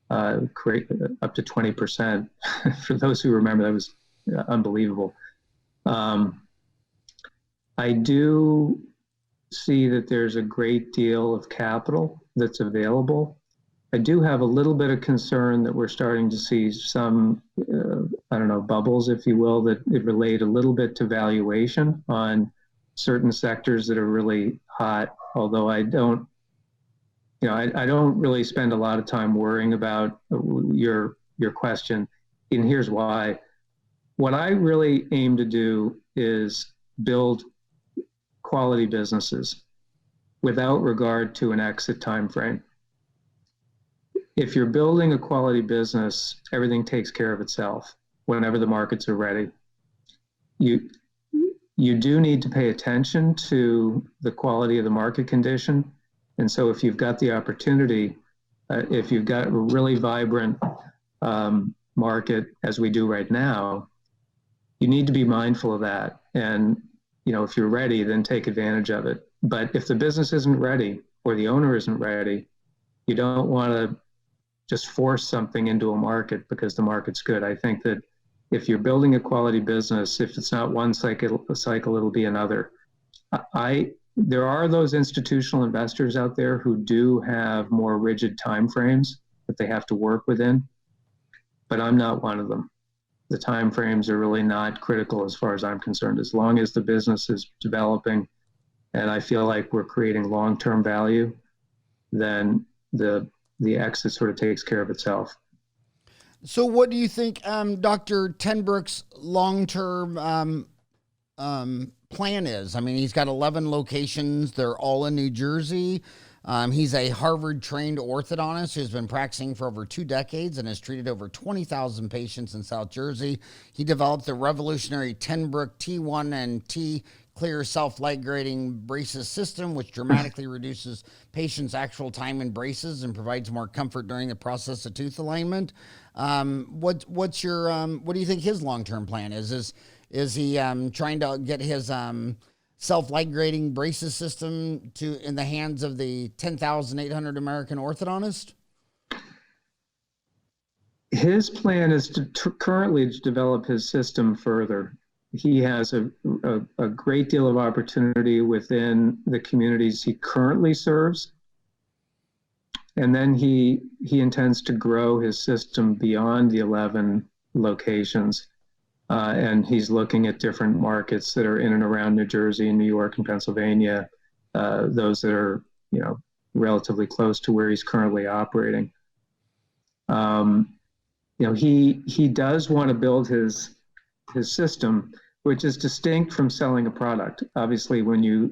up to 20%. For those who remember, that was unbelievable. I do see that there's a great deal of capital that's available. I do have a little bit of concern that we're starting to see some, bubbles, if you will, that it relate a little bit to valuation on certain sectors that are really hot. Although I don't really spend a lot of time worrying about your question. And here's why. What I really aim to do is build quality businesses without regard to an exit time frame. If you're building a quality business, everything takes care of itself whenever the markets are ready. You do need to pay attention to the quality of the market condition. And so if you've got the opportunity, if you've got a really vibrant market, as we do right now, you need to be mindful of that. And, if you're ready, then take advantage of it. But if the business isn't ready or the owner isn't ready, you don't want to just force something into a market because the market's good. I think that if you're building a quality business, if it's not one cycle, it'll be another. There are those institutional investors out there who do have more rigid timeframes that they have to work within, but I'm not one of them. The timeframes are really not critical as far as I'm concerned. As long as the business is developing and I feel like we're creating long-term value, then the exit sort of takes care of itself. So what do you think Dr. Tenbrook's long-term plan is? I mean, he's got 11 locations. They're all in New Jersey. He's a Harvard-trained orthodontist who's been practicing for over 2 decades and has treated over 20,000 patients in South Jersey. He developed the revolutionary Tenbrook T1 and T Clear self-light grading braces system, which dramatically reduces patients' actual time in braces and provides more comfort during the process of tooth alignment. What do you think his long-term plan is? Is he trying to get his self-light grading braces system in the hands of the 10,800 American orthodontists? His plan is currently to develop his system further. He has a great deal of opportunity within the communities he currently serves. And then he intends to grow his system beyond the 11 locations. And he's looking at different markets that are in and around New Jersey and New York and Pennsylvania, those that are, relatively close to where he's currently operating. He does want to build his system, which is distinct from selling a product. Obviously,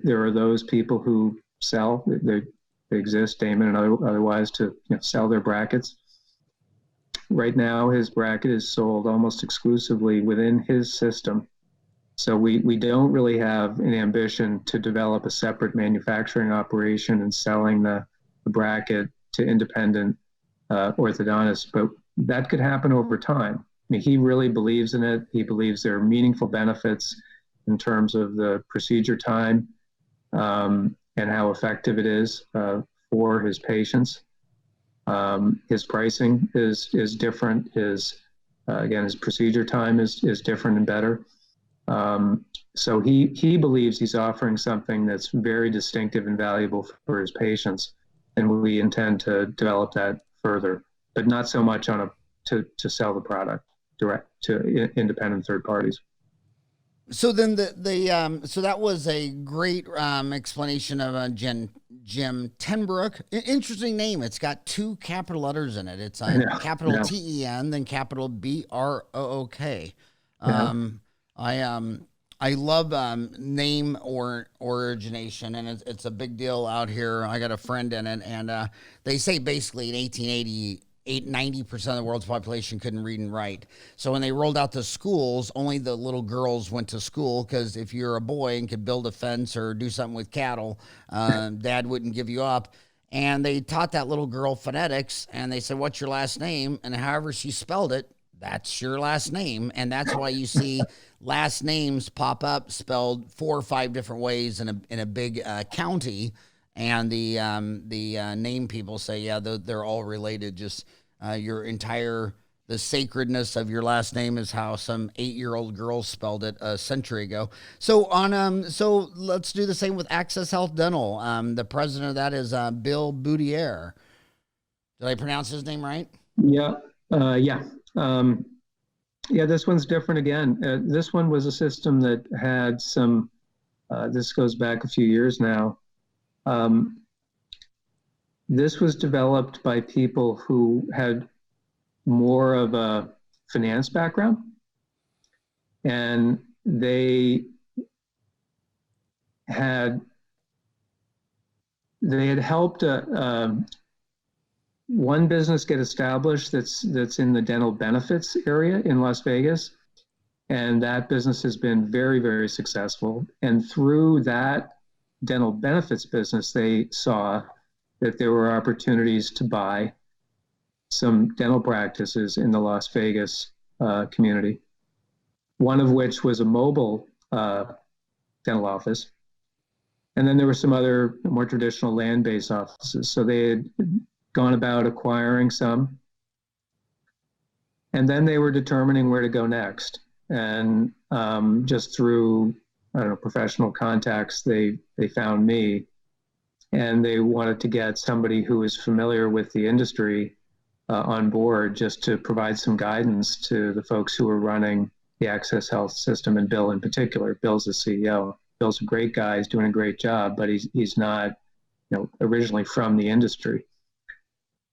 there are those people who sell, they exist, Damon and otherwise, to sell their brackets. Right now, his bracket is sold almost exclusively within his system. So we don't really have an ambition to develop a separate manufacturing operation and selling the bracket to independent orthodontists, but that could happen over time. I mean, he really believes in it. He believes there are meaningful benefits in terms of the procedure time and how effective it is for his patients. His pricing is different. His procedure time is different and better. So he believes he's offering something that's very distinctive and valuable for his patients, and we intend to develop that further, but not so much to sell the product direct to independent third parties. So then so that was a great explanation of Jim Tenbrook. Interesting name. It's got 2 capital letters in it. It's capital TEN, then capital BROOK. I love name or origination, and it's a big deal out here. I got a friend in it, and they say basically in 1880, 90% of the world's population couldn't read and write. So when they rolled out the schools, only the little girls went to school, because if you're a boy and could build a fence or do something with cattle, dad wouldn't give you up. And they taught that little girl phonetics, and they said, "What's your last name?" And however she spelled it, that's your last name. And that's why you see last names pop up spelled 4 or 5 different ways in a big county. And the name people say, yeah, they're all related. Just the sacredness of your last name is how some 8-year-old girl spelled it a century ago. So so let's do the same with Access Health Dental. The president of that is Bill Boudier. Did I pronounce his name right? Yeah. This one's different again. This one was a system that had some, this goes back a few years now. This was developed by people who had more of a finance background, and they had helped one business get established that's in the dental benefits area in Las Vegas, and that business has been very, very successful. And through that dental benefits business, they saw that there were opportunities to buy some dental practices in the Las Vegas community, one of which was a mobile dental office. And then there were some other more traditional land-based offices. So they had gone about acquiring some. And then they were determining where to go next. And just through, professional contacts, they found me. And they wanted to get somebody who is familiar with the industry on board, just to provide some guidance to the folks who are running the Access Health system, and Bill in particular. Bill's the CEO. Bill's a great guy. He's doing a great job, but he's not, originally from the industry.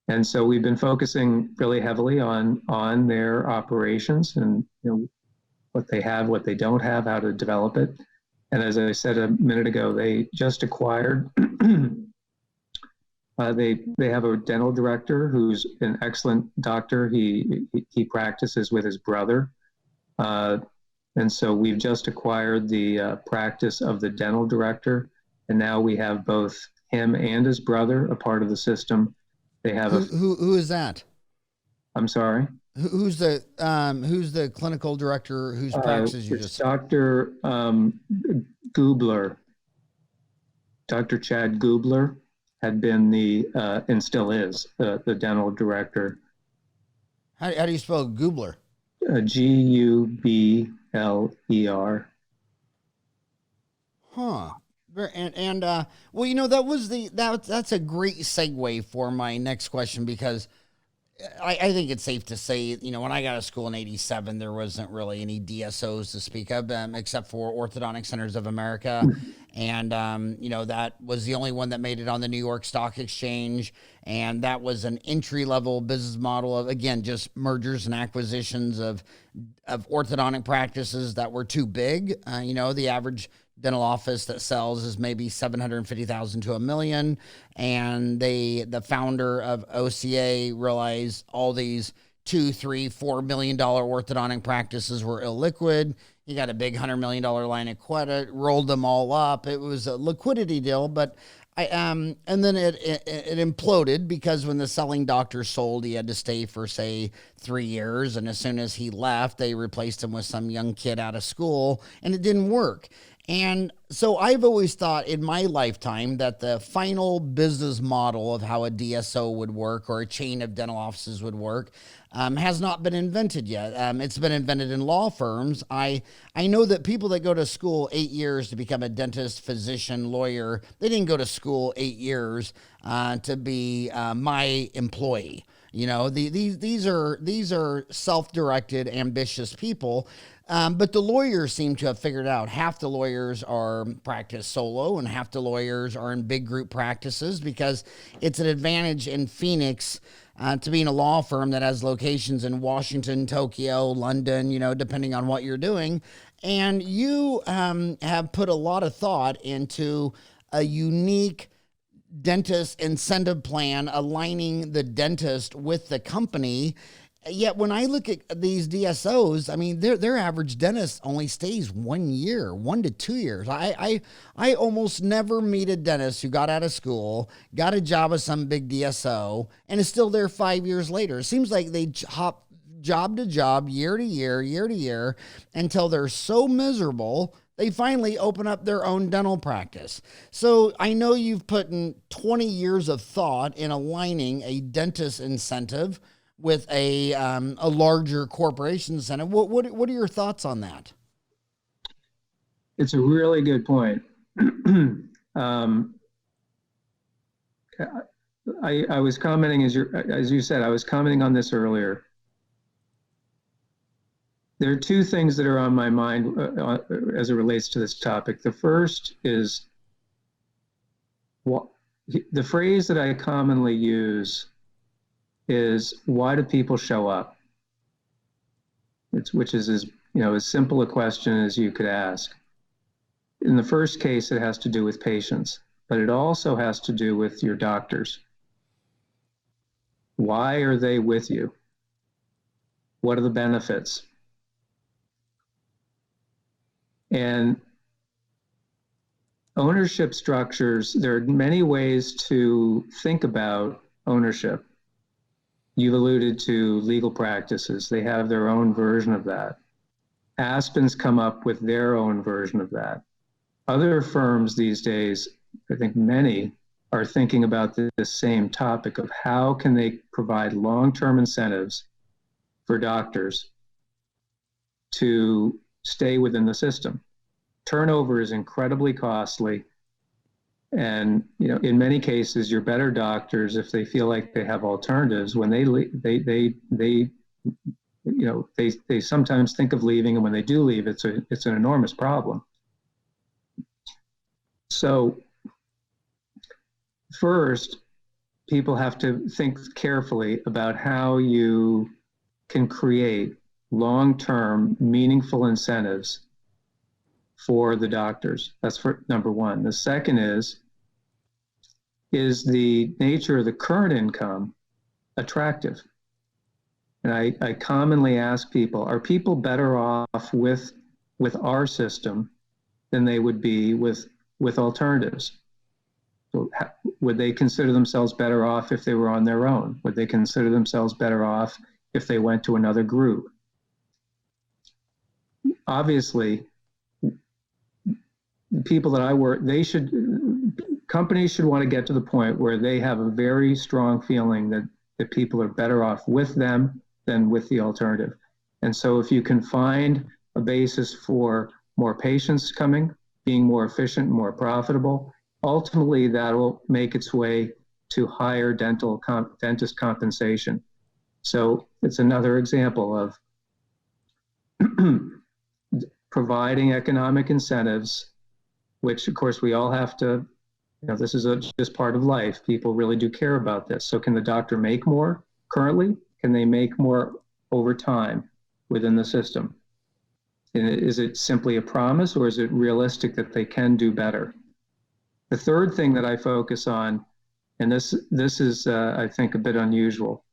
And so we've been focusing really heavily on their operations and what they have, what they don't have, how to develop it. And as I said a minute ago, they just acquired. They have a dental director who's an excellent doctor. He practices with his brother, and so we've just acquired the practice of the dental director, and now we have both him and his brother a part of the system. They have who is that? I'm sorry. Who's the clinical director whose practice you just? Dr. Gubler. Dr. Chad Gubler had been and still is the dental director. How do you spell Gubler? Gubler. Huh. And well, that's a great segue for my next question, because I think it's safe to say, when I got to school in '87, there wasn't really any DSOs to speak of, except for Orthodontic Centers of America. And, that was the only one that made it on the New York Stock Exchange. And that was an entry level business model of, again, just mergers and acquisitions of orthodontic practices that were too big. The average dental office that sells is maybe 750,000 to $1 million, and the founder of OCA realized all these $2, $3, $4 million orthodontic practices were illiquid. He got a big $100 million line of credit, rolled them all up. It was a liquidity deal, but and then it imploded because when the selling doctor sold, he had to stay for say 3 years, and as soon as he left, they replaced him with some young kid out of school, and it didn't work. And so I've always thought in my lifetime that the final business model of how a DSO would work or a chain of dental offices would work has not been invented yet. It's been invented in law firms. I know that people that go to school 8 years to become a dentist, physician, lawyer, they didn't go to school 8 years to be my employee. These are self-directed, ambitious people. But the lawyers seem to have figured out half the lawyers are practice solo and half the lawyers are in big group practices because it's an advantage in Phoenix to be in a law firm that has locations in Washington, Tokyo, London, depending on what you're doing. And you have put a lot of thought into a unique dentist incentive plan aligning the dentist with the company. Yet when I look at these DSOs, I mean, their average dentist only stays 1 year, 1 to 2 years. I almost never meet a dentist who got out of school, got a job with some big DSO, and is still there 5 years later. It seems like they hop job to job, year to year, until they're so miserable they finally open up their own dental practice. So I know you've put in 20 years of thought in aligning a dentist incentive with a larger corporation incentive. What are your thoughts on that? It's a really good point. I was commenting as you said, I was commenting on this earlier. There are two things that are on my mind as it relates to this topic. The first is the phrase that I commonly use is, why do people show up? Which is as simple a question as you could ask. In the first case, it has to do with patients, but it also has to do with your doctors. Why are they with you? What are the benefits? And ownership structures, there are many ways to think about ownership. You've alluded to legal practices. They have their own version of that. Aspen's come up with their own version of that. Other firms these days, I think many, are thinking about this same topic of how can they provide long-term incentives for doctors to stay within the system. Turnover is incredibly costly. And in many cases, you're better doctors if they feel like they have alternatives. When they sometimes think of leaving, and when they do leave, it's an enormous problem. So first, people have to think carefully about how you can create long-term, meaningful incentives for the doctors. That's for number one. The second is the nature of the current income attractive? And I commonly ask people, are people better off with our system than they would be with alternatives? So would they consider themselves better off if they were on their own? Would they consider themselves better off if they went to another group? Obviously, people that I work, companies should want to get to the point where they have a very strong feeling that people are better off with them than with the alternative. And so if you can find a basis for more patients coming, being more efficient, more profitable, ultimately that will make its way to higher dentist compensation. So it's another example of providing economic incentives, which of course we all have to, this is just part of life. People really do care about this. So can the doctor make more currently? Can they make more over time within the system? And is it simply a promise, or is it realistic that they can do better? The third thing that I focus on, and this is, I think, a bit unusual.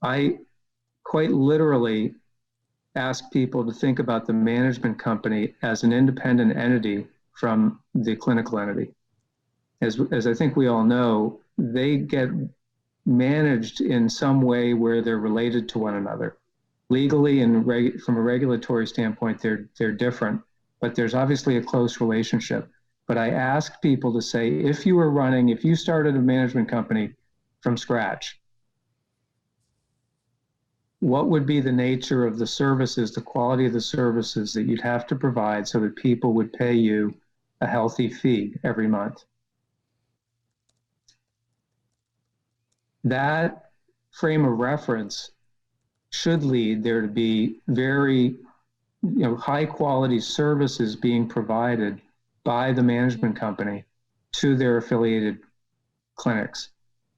I quite literally ask people to think about the management company as an independent entity from the clinical entity. As I think we all know, they get managed in some way where they're related to one another. Legally and from a regulatory standpoint, they're different, but there's obviously a close relationship. But I ask people to say, if you started a management company from scratch, what would be the nature of the services, the quality of the services that you'd have to provide so that people would pay you a healthy fee every month? That frame of reference should lead there to be very high quality services being provided by the management company to their affiliated clinics.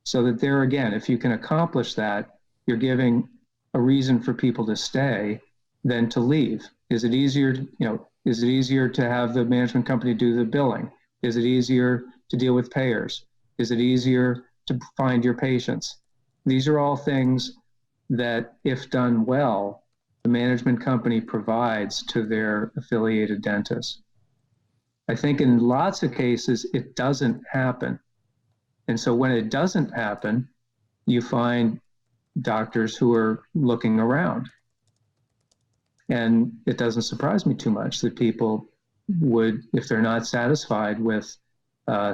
So that there again, if you can accomplish that, you're giving a reason for people to stay than to leave. Is it easier to have the management company do the billing? Is it easier to deal with payers? Is it easier to find your patients? These are all things that, if done well, the management company provides to their affiliated dentists. I think in lots of cases, it doesn't happen. And so when it doesn't happen, you find doctors who are looking around. And it doesn't surprise me too much that people would, if they're not satisfied with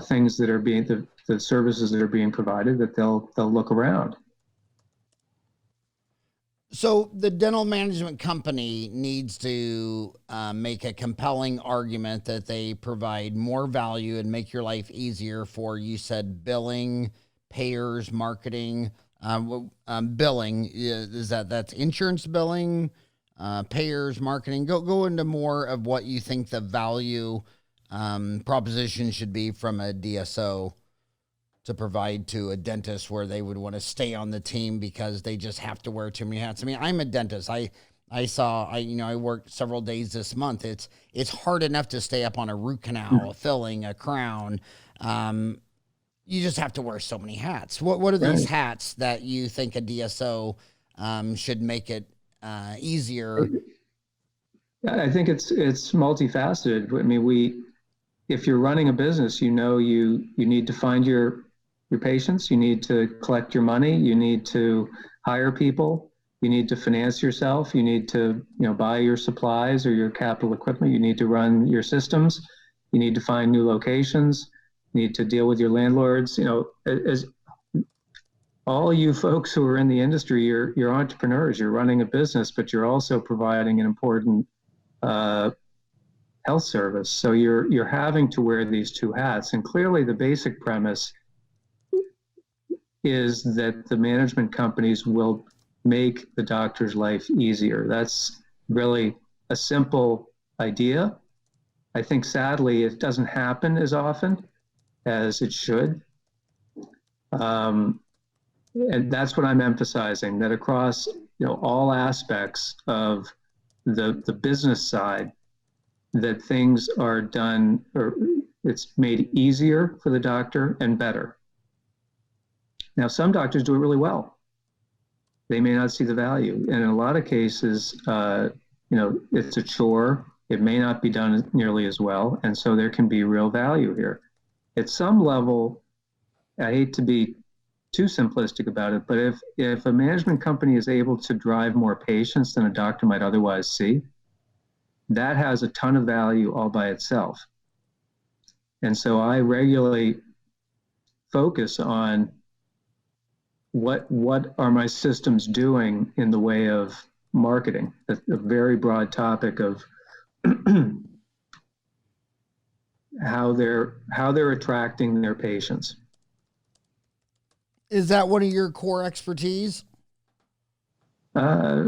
things that are the services that are being provided, that they'll look around. So the dental management company needs to make a compelling argument that they provide more value and make your life easier for, you said, billing, payers, marketing. Billing, that's insurance billing, payers, marketing. Go into more of what you think the value proposition should be from a DSO to provide to a dentist, where they would want to stay on the team because they just have to wear too many hats. I mean, I'm a dentist. I worked several days this month. It's hard enough to stay up on a root canal, a filling, a crown. You just have to wear so many hats. What are these hats that you think a DSO should make it easier? I think it's multifaceted. I mean, if you're running a business, you need to find your patients, you need to collect your money, you need to hire people, you need to finance yourself, you need to buy your supplies or your capital equipment, you need to run your systems, you need to find new locations, you need to deal with your landlords. As all you folks who are in the industry, you're entrepreneurs, you're running a business, but you're also providing an important health service. So you're having to wear these two hats. And clearly the basic premise is that the management companies will make the doctor's life easier. That's really a simple idea. I think sadly it doesn't happen as often as it should. And that's what I'm emphasizing, that across all aspects of the business side, that things are done, or it's made easier for the doctor and better. Now, some doctors do it really well. They may not see the value. And in a lot of cases, it's a chore. It may not be done nearly as well. And so there can be real value here. At some level, I hate to be too simplistic about it, but if a management company is able to drive more patients than a doctor might otherwise see, that has a ton of value all by itself. And so I regularly focus on what are my systems doing in the way of marketing, a very broad topic of how they're attracting their patients. Is that one of your core expertise? Uh,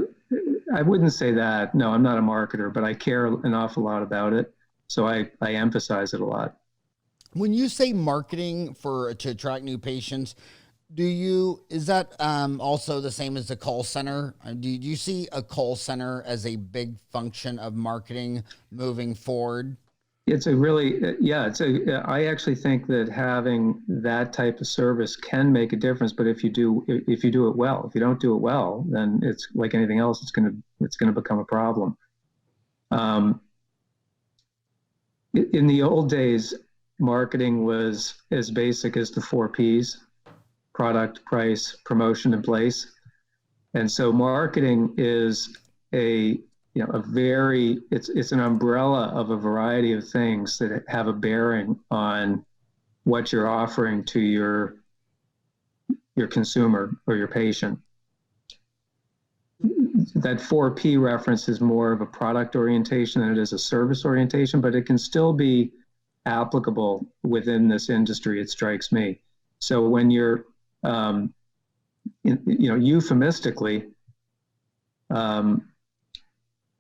I wouldn't say that. No, I'm not a marketer, but I care an awful lot about it. So I emphasize it a lot. When you say marketing for to attract new patients, is that also the same as the call center? Do you see a call center as a big function of marketing moving forward? It's a really, yeah, I actually think that having that type of service can make a difference, but if you do it well. If you don't do it well, then it's like anything else, it's gonna become a problem. Um, in the old days, marketing was as basic as the four P's: product, price, promotion, and place. And so marketing is a a very it's an umbrella of a variety of things that have a bearing on what you're offering to your consumer or your patient. That 4P reference is more of a product orientation than it is a service orientation, but it can still be applicable within this industry, it strikes me. So when you're euphemistically, a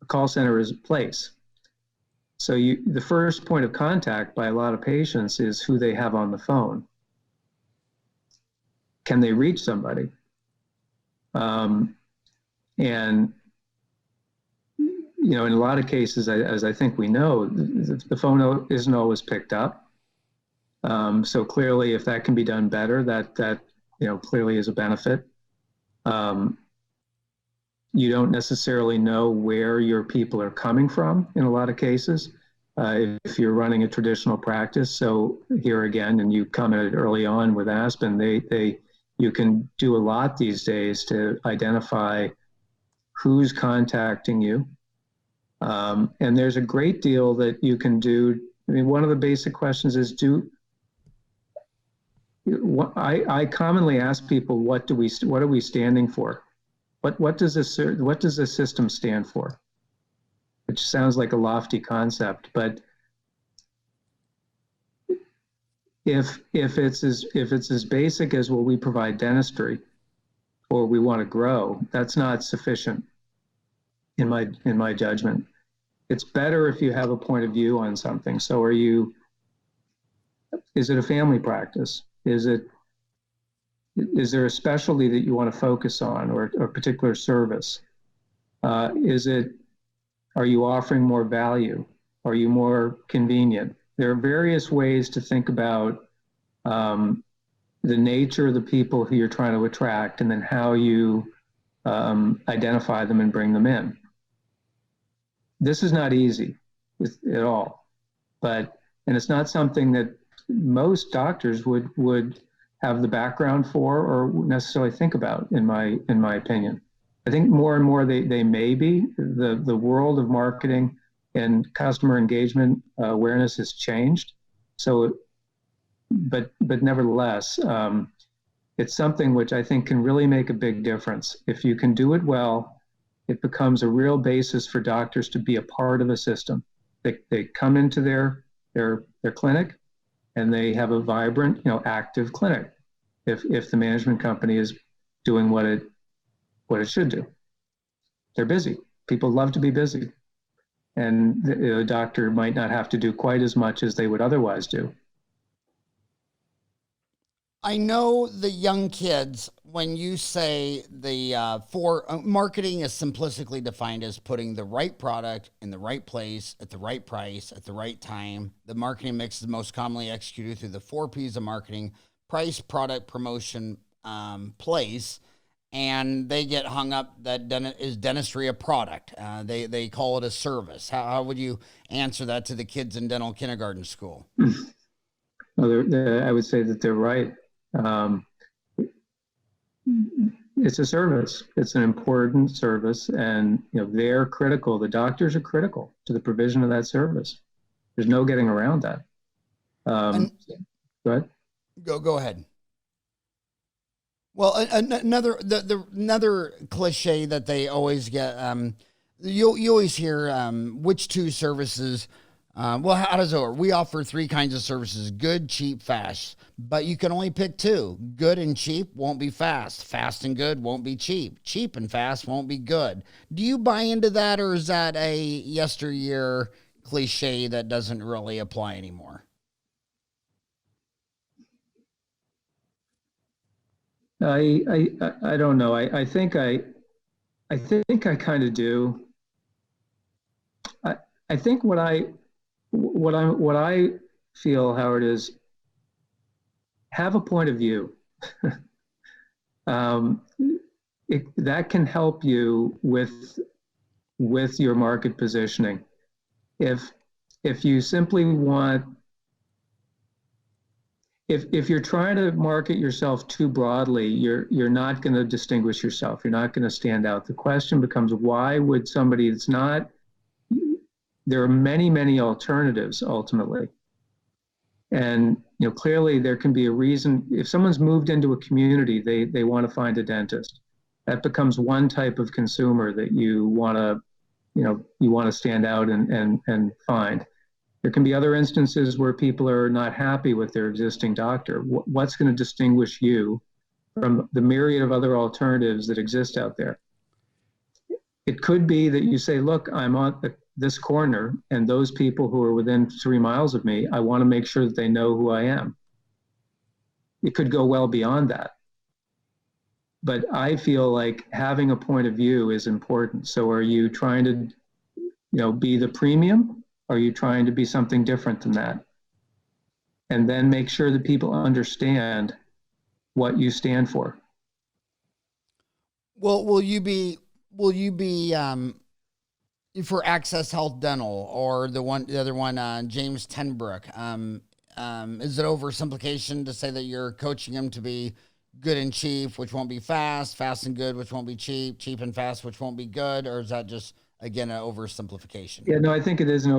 call center is a place. So the first point of contact by a lot of patients is who they have on the phone. Can they reach somebody? And in a lot of cases, as I think we know, the phone isn't always picked up. So clearly, if that can be done better, that clearly is a benefit. You don't necessarily know where your people are coming from in a lot of cases if you're running a traditional practice. So here again, and you commented early on with Aspen, you can do a lot these days to identify who's contacting you. And there's a great deal that you can do. I mean, one of the basic questions is, I commonly ask people, what are we standing for? What does this system stand for? Which sounds like a lofty concept, but if it's as basic as, well, we provide dentistry or we want to grow, that's not sufficient in my judgment. It's better if you have a point of view on something. So is it a family practice? Is there a specialty that you want to focus on, or a particular service? Are you offering more value? Are you more convenient? There are various ways to think about the nature of the people who you're trying to attract, and then how you identify them and bring them in. This is not easy at all, and it's not something that most doctors would have the background for or necessarily think about, in my opinion. I think more and more they may be. The world of marketing and customer engagement awareness has changed. So, but nevertheless, it's something which I think can really make a big difference. If you can do it well, it becomes a real basis for doctors to be a part of a system. They come into their clinic, and they have a vibrant, active clinic. If the management company is doing what it should do, they're busy. People love to be busy, and the doctor might not have to do quite as much as they would otherwise do. I know the young kids, when you say marketing is simplistically defined as putting the right product in the right place at the right price at the right time. The marketing mix is most commonly executed through the 4 P's of marketing: price, product, promotion, place. And they get hung up that is dentistry a product? They call it a service. How would you answer that to the kids in dental kindergarten school? Well, I would say that they're right. It's a service. It's an important service, and they're critical. The doctors are critical to the provision of that service. There's no getting around that. Go ahead. Go ahead. Well, another cliche that they always get. You always hear which two services Well, how does it work? We offer three kinds of services: good, cheap, fast. But you can only pick two. Good and cheap won't be fast. Fast and good won't be cheap. Cheap and fast won't be good. Do you buy into that, or is that a yesteryear cliche that doesn't really apply anymore? I don't know. I think I kind of do. I, I think what I feel, Howard, is have a point of view. um, that can help you with your market positioning. If if you simply want if you're trying to market yourself too broadly, you're not going to distinguish yourself. You're not going to stand out. The question becomes, why would somebody that's not, there are many alternatives ultimately. And clearly there can be a reason. If someone's moved into a community, they want to find a dentist. That becomes one type of consumer that you want to stand out and find. There can be other instances where people are not happy with their existing doctor. What's going to distinguish you from the myriad of other alternatives that exist out there? It could be that you say, look, I'm on this corner, and those people who are within 3 miles of me, I want to make sure that they know who I am. It could go well beyond that. But I feel like having a point of view is important. So are you trying to, be the premium? Are you trying to be something different than that? And then make sure that people understand what you stand for. Well, will you be for Access Health Dental, or the other one, James Tenbrook? Is it oversimplification to say that you're coaching them to be good and cheap, which won't be fast, fast and good, which won't be cheap, cheap and fast, which won't be good? Or is that just, again, an oversimplification? Yeah, no, I think it is in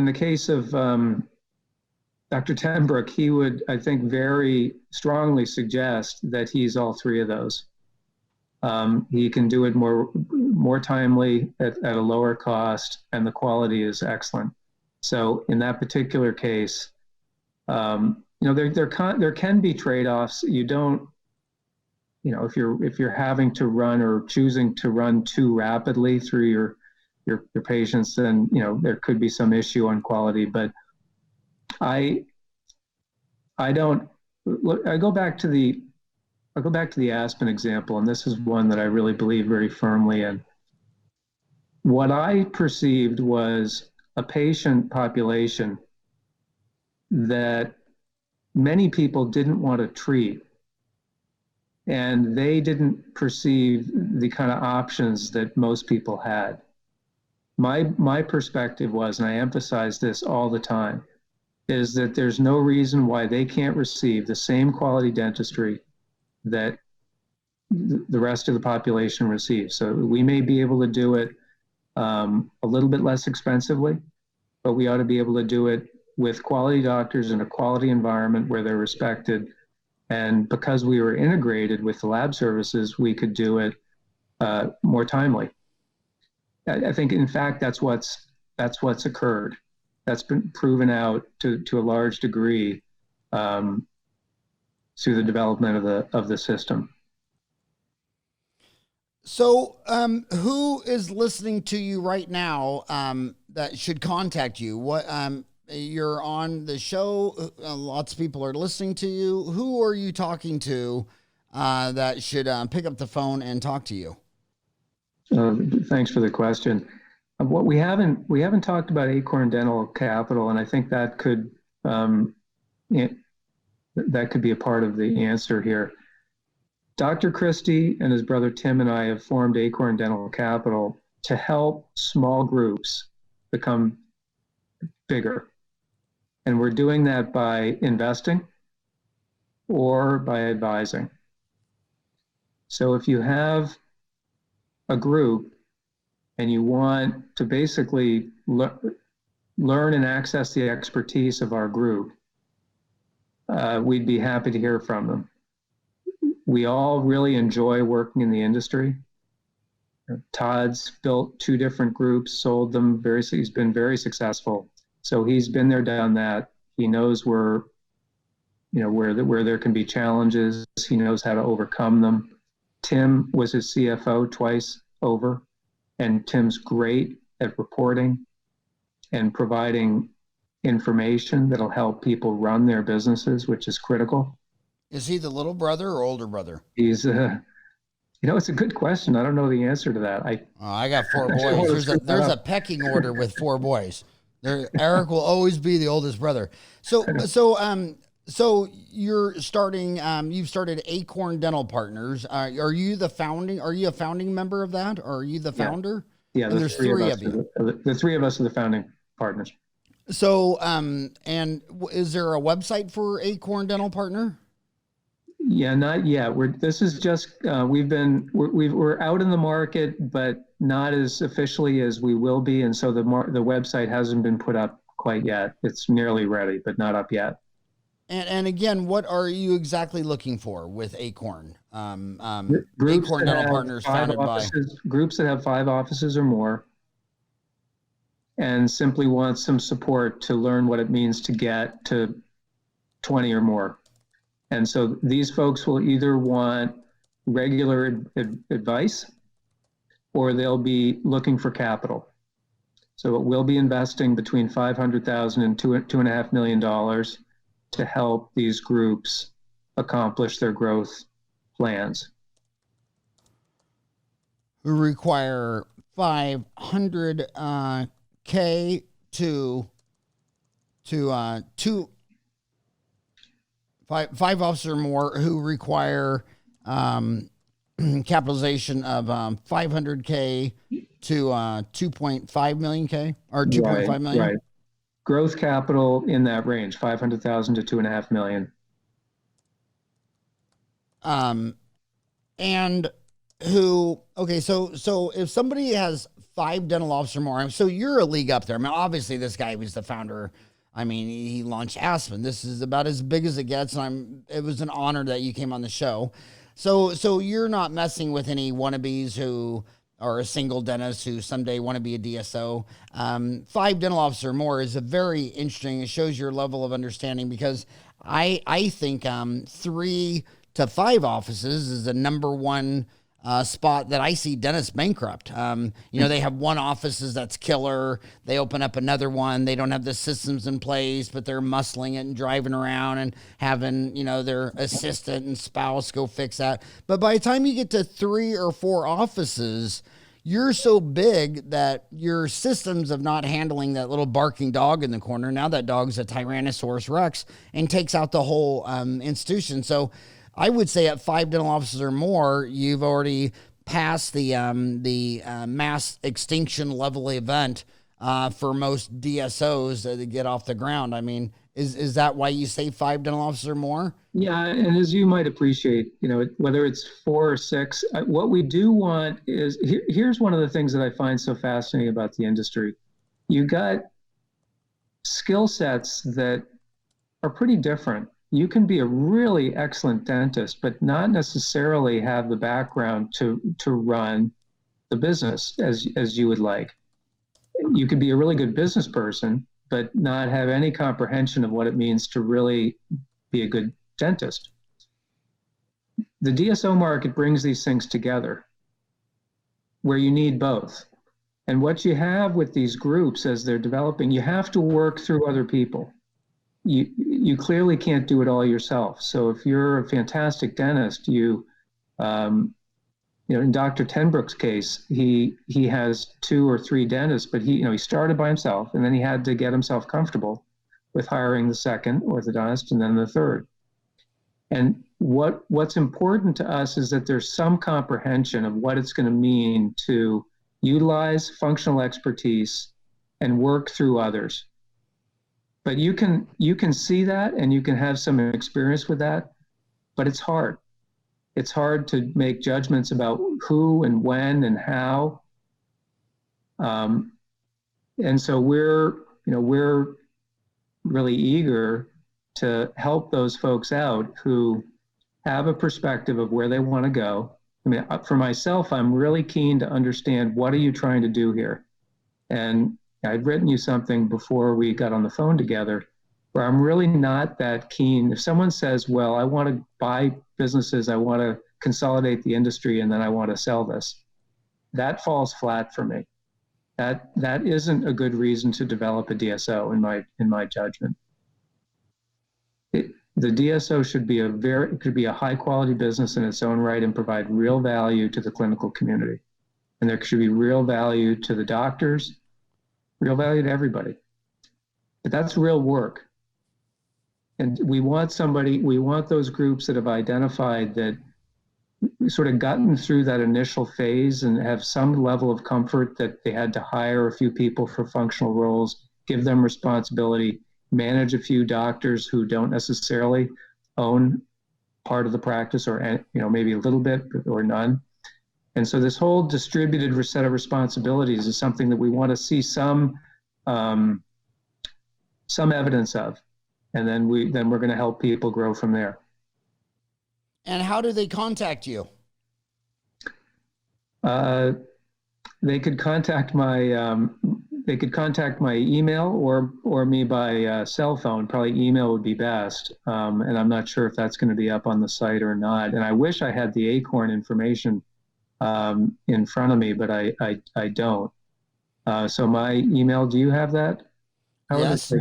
the case of Dr. Tenbrook, he would, I think, very strongly suggest that he's all three of those. He can do it more timely at a lower cost, and the quality is excellent. So in that particular case, there can be trade-offs. You don't, if you're having to run or choosing to run too rapidly through your patients, then there could be some issue on quality. But I don't look. I go back to the Aspen example, and this is one that I really believe very firmly in. What I perceived was a patient population that many people didn't want to treat, and they didn't perceive the kind of options that most people had. My perspective was, and I emphasize this all the time, is that there's no reason why they can't receive the same quality dentistry that the rest of the population receives. So we may be able to do it a little bit less expensively, but we ought to be able to do it with quality doctors in a quality environment where they're respected. And because we were integrated with the lab services, we could do it more timely. I think, in fact, that's what's occurred. That's been proven out to a large degree through the development of the system. So, who is listening to you right now that should contact you? You're on the show. Lots of people are listening to you. Who are you talking to that should pick up the phone and talk to you? Thanks for the question. What we haven't talked about Acorn Dental Capital, and I think that could be a part of the answer here. Dr. Christie and his brother Tim and I have formed Acorn Dental Capital to help small groups become bigger. And we're doing that by investing or by advising. So if you have a group and you want to basically learn and access the expertise of our group, we'd be happy to hear from them. We all really enjoy working in the industry. Todd's built 2 different groups, sold them. He's been very successful. So he's been there, done that. He knows where there can be challenges. He knows how to overcome them. Tim was his CFO twice over, and Tim's great at reporting and providing information that'll help people run their businesses, which is critical. Is he the little brother or older brother? He's it's a good question. I don't know the answer to that. I got 4 boys. There's a pecking order with 4 boys. Eric will always be the oldest brother. So you're starting. You've started Acorn Dental Partners. Are you a founding member of that, or are you the founder? Yeah, and there's 3 of you. The 3 of us are the founding partners. So, and is there a website for Acorn Dental Partner? Yeah, not yet. This is just we're out in the market, but not as officially as we will be, and so the website hasn't been put up quite yet. It's nearly ready, but not up yet. And again, what are you exactly looking for with Acorn? Groups Acorn Dental Partners founded by groups that have 5 offices or more, and simply want some support to learn what it means to get to 20 or more. And so these folks will either want regular advice, or they'll be looking for capital. So we'll be investing between $500,000 and $2.5 million to help these groups accomplish their growth plans. Who require $500K to 5 officers or more, who require capitalization of $500K to 2.5 million K or 2.5 million. Right. Growth capital in that range, 500,000 to 2.5 million. And who? Okay, so if somebody has 5 dental officers or more, so you're a league up there. I mean, obviously this guy was the founder. I mean, he launched Aspen. This is about as big as it gets, and it was an honor that you came on the show. So you're not messing with any wannabes who are a single dentist who someday want to be a DSO. 5 dental officers or more is a very interesting. It shows your level of understanding, because I think 3 to 5 offices is the number one spot that I see dentists bankrupt. They have one office that's killer. They open up another one. They don't have the systems in place, but they're muscling it and driving around and having, their assistant and spouse go fix that. But by the time you get to 3 or 4 offices, you're so big that your systems of not handling that little barking dog in the corner, now that dog's a Tyrannosaurus Rex and takes out the whole institution. So I would say at 5 dental offices or more, you've already passed the mass extinction level event for most DSOs to get off the ground. I mean, is that why you say 5 dental offices or more? Yeah, and as you might appreciate, whether it's 4 or 6, what we do want is, here's one of the things that I find so fascinating about the industry. You got skill sets that are pretty different. You can be a really excellent dentist, but not necessarily have the background to run the business as you would like. You could be a really good business person, but not have any comprehension of what it means to really be a good dentist. The DSO market brings these things together, where you need both. And what you have with these groups as they're developing, you have to work through other people. You clearly can't do it all yourself. So if you're a fantastic dentist, in Dr. Tenbrook's case, he has 2 or 3 dentists, but he started by himself, and then he had to get himself comfortable with hiring the second orthodontist and then the third. And what's important to us is that there's some comprehension of what it's going to mean to utilize functional expertise and work through others. But you can see that, and you can have some experience with that, but it's hard. It's hard to make judgments about who and when and how. And so we're really eager to help those folks out who have a perspective of where they want to go. I mean, for myself, I'm really keen to understand, what are you trying to do here? And I'd written you something before we got on the phone together where I'm really not that keen. If someone says, well, I want to buy businesses, I want to consolidate the industry, and then I want to sell this, that falls flat for me. That isn't a good reason to develop a DSO in my judgment. The DSO could be a high quality business in its own right and provide real value to the clinical community. And there should be real value to the doctors, real value to everybody. But that's real work. And we want those groups that have identified that sort of gotten through that initial phase and have some level of comfort that they had to hire a few people for functional roles, give them responsibility, manage a few doctors who don't necessarily own part of the practice, or maybe a little bit or none. And so this whole distributed set of responsibilities is something that we want to see some evidence of, and then we're going to help people grow from there. And how do they contact you? They could contact my email or me by cell phone. Probably email would be best. And I'm not sure if that's going to be up on the site or not. And I wish I had the Acorn information in front of me, but I don't. So my email, do you have that? Yes.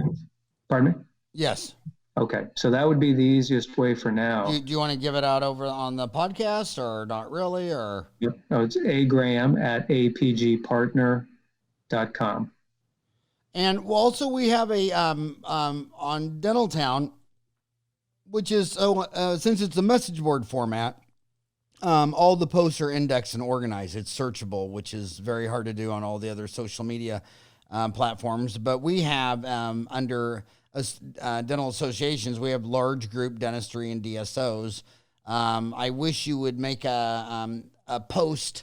Pardon me? Yes. Okay, so that would be the easiest way for now. Do you want to give it out over on the podcast, or not really? Or yep. No, it's agram@apgpartner.com. And also we have a on Dental Town, which is since it's a message board format, all the posts are indexed and organized. It's searchable, which is very hard to do on all the other social media platforms. But we have under dental associations, we have large group dentistry and DSOs. I wish you would make a post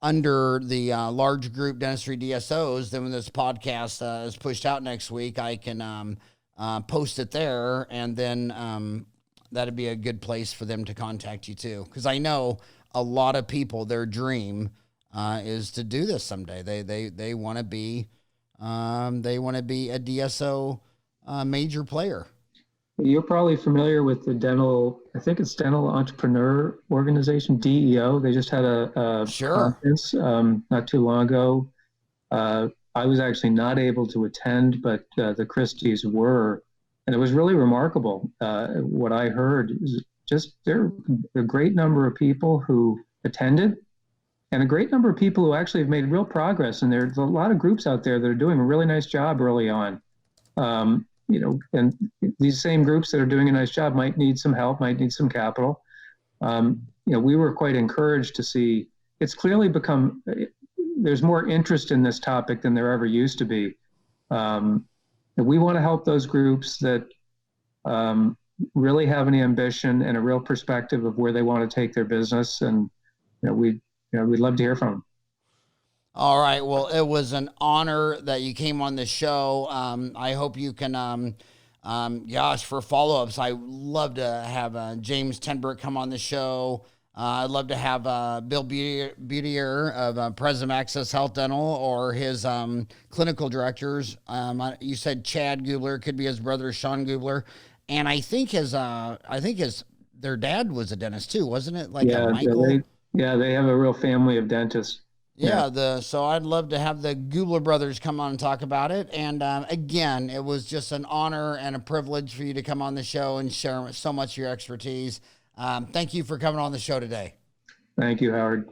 under the large group dentistry DSOs. Then when this podcast is pushed out next week, I can post it there, and then that'd be a good place for them to contact you too. Because I know a lot of people, their dream is to do this someday. They want to be a DSO major player. You're probably familiar with the Dental Entrepreneur Organization, DEO. They just had a conference not too long ago. I was actually not able to attend, but the Christies were, and it was really remarkable. What I heard is just there are a great number of people who attended, and a great number of people who actually have made real progress. And there's a lot of groups out there that are doing a really nice job early on. And these same groups that are doing a nice job might need some help, might need some capital. We were quite encouraged to see it's clearly become, there's more interest in this topic than there ever used to be. And we want to help those groups that really have an ambition and a real perspective of where they want to take their business. And we'd love to hear from them. All right. Well, it was an honor that you came on the show. I hope you can, for follow-ups, I'd love to have James Tenbrook come on the show. I'd love to have Bill Butier of President Access Health Dental, or his clinical directors. You said Chad Gubler, could be his brother Sean Gubler, and I think their dad was a dentist too, wasn't it? Michael. They have a real family of dentists. So I'd love to have the Gubler brothers come on and talk about it. And again, it was just an honor and a privilege for you to come on the show and share so much of your expertise. Thank you for coming on the show today. Thank you, Howard.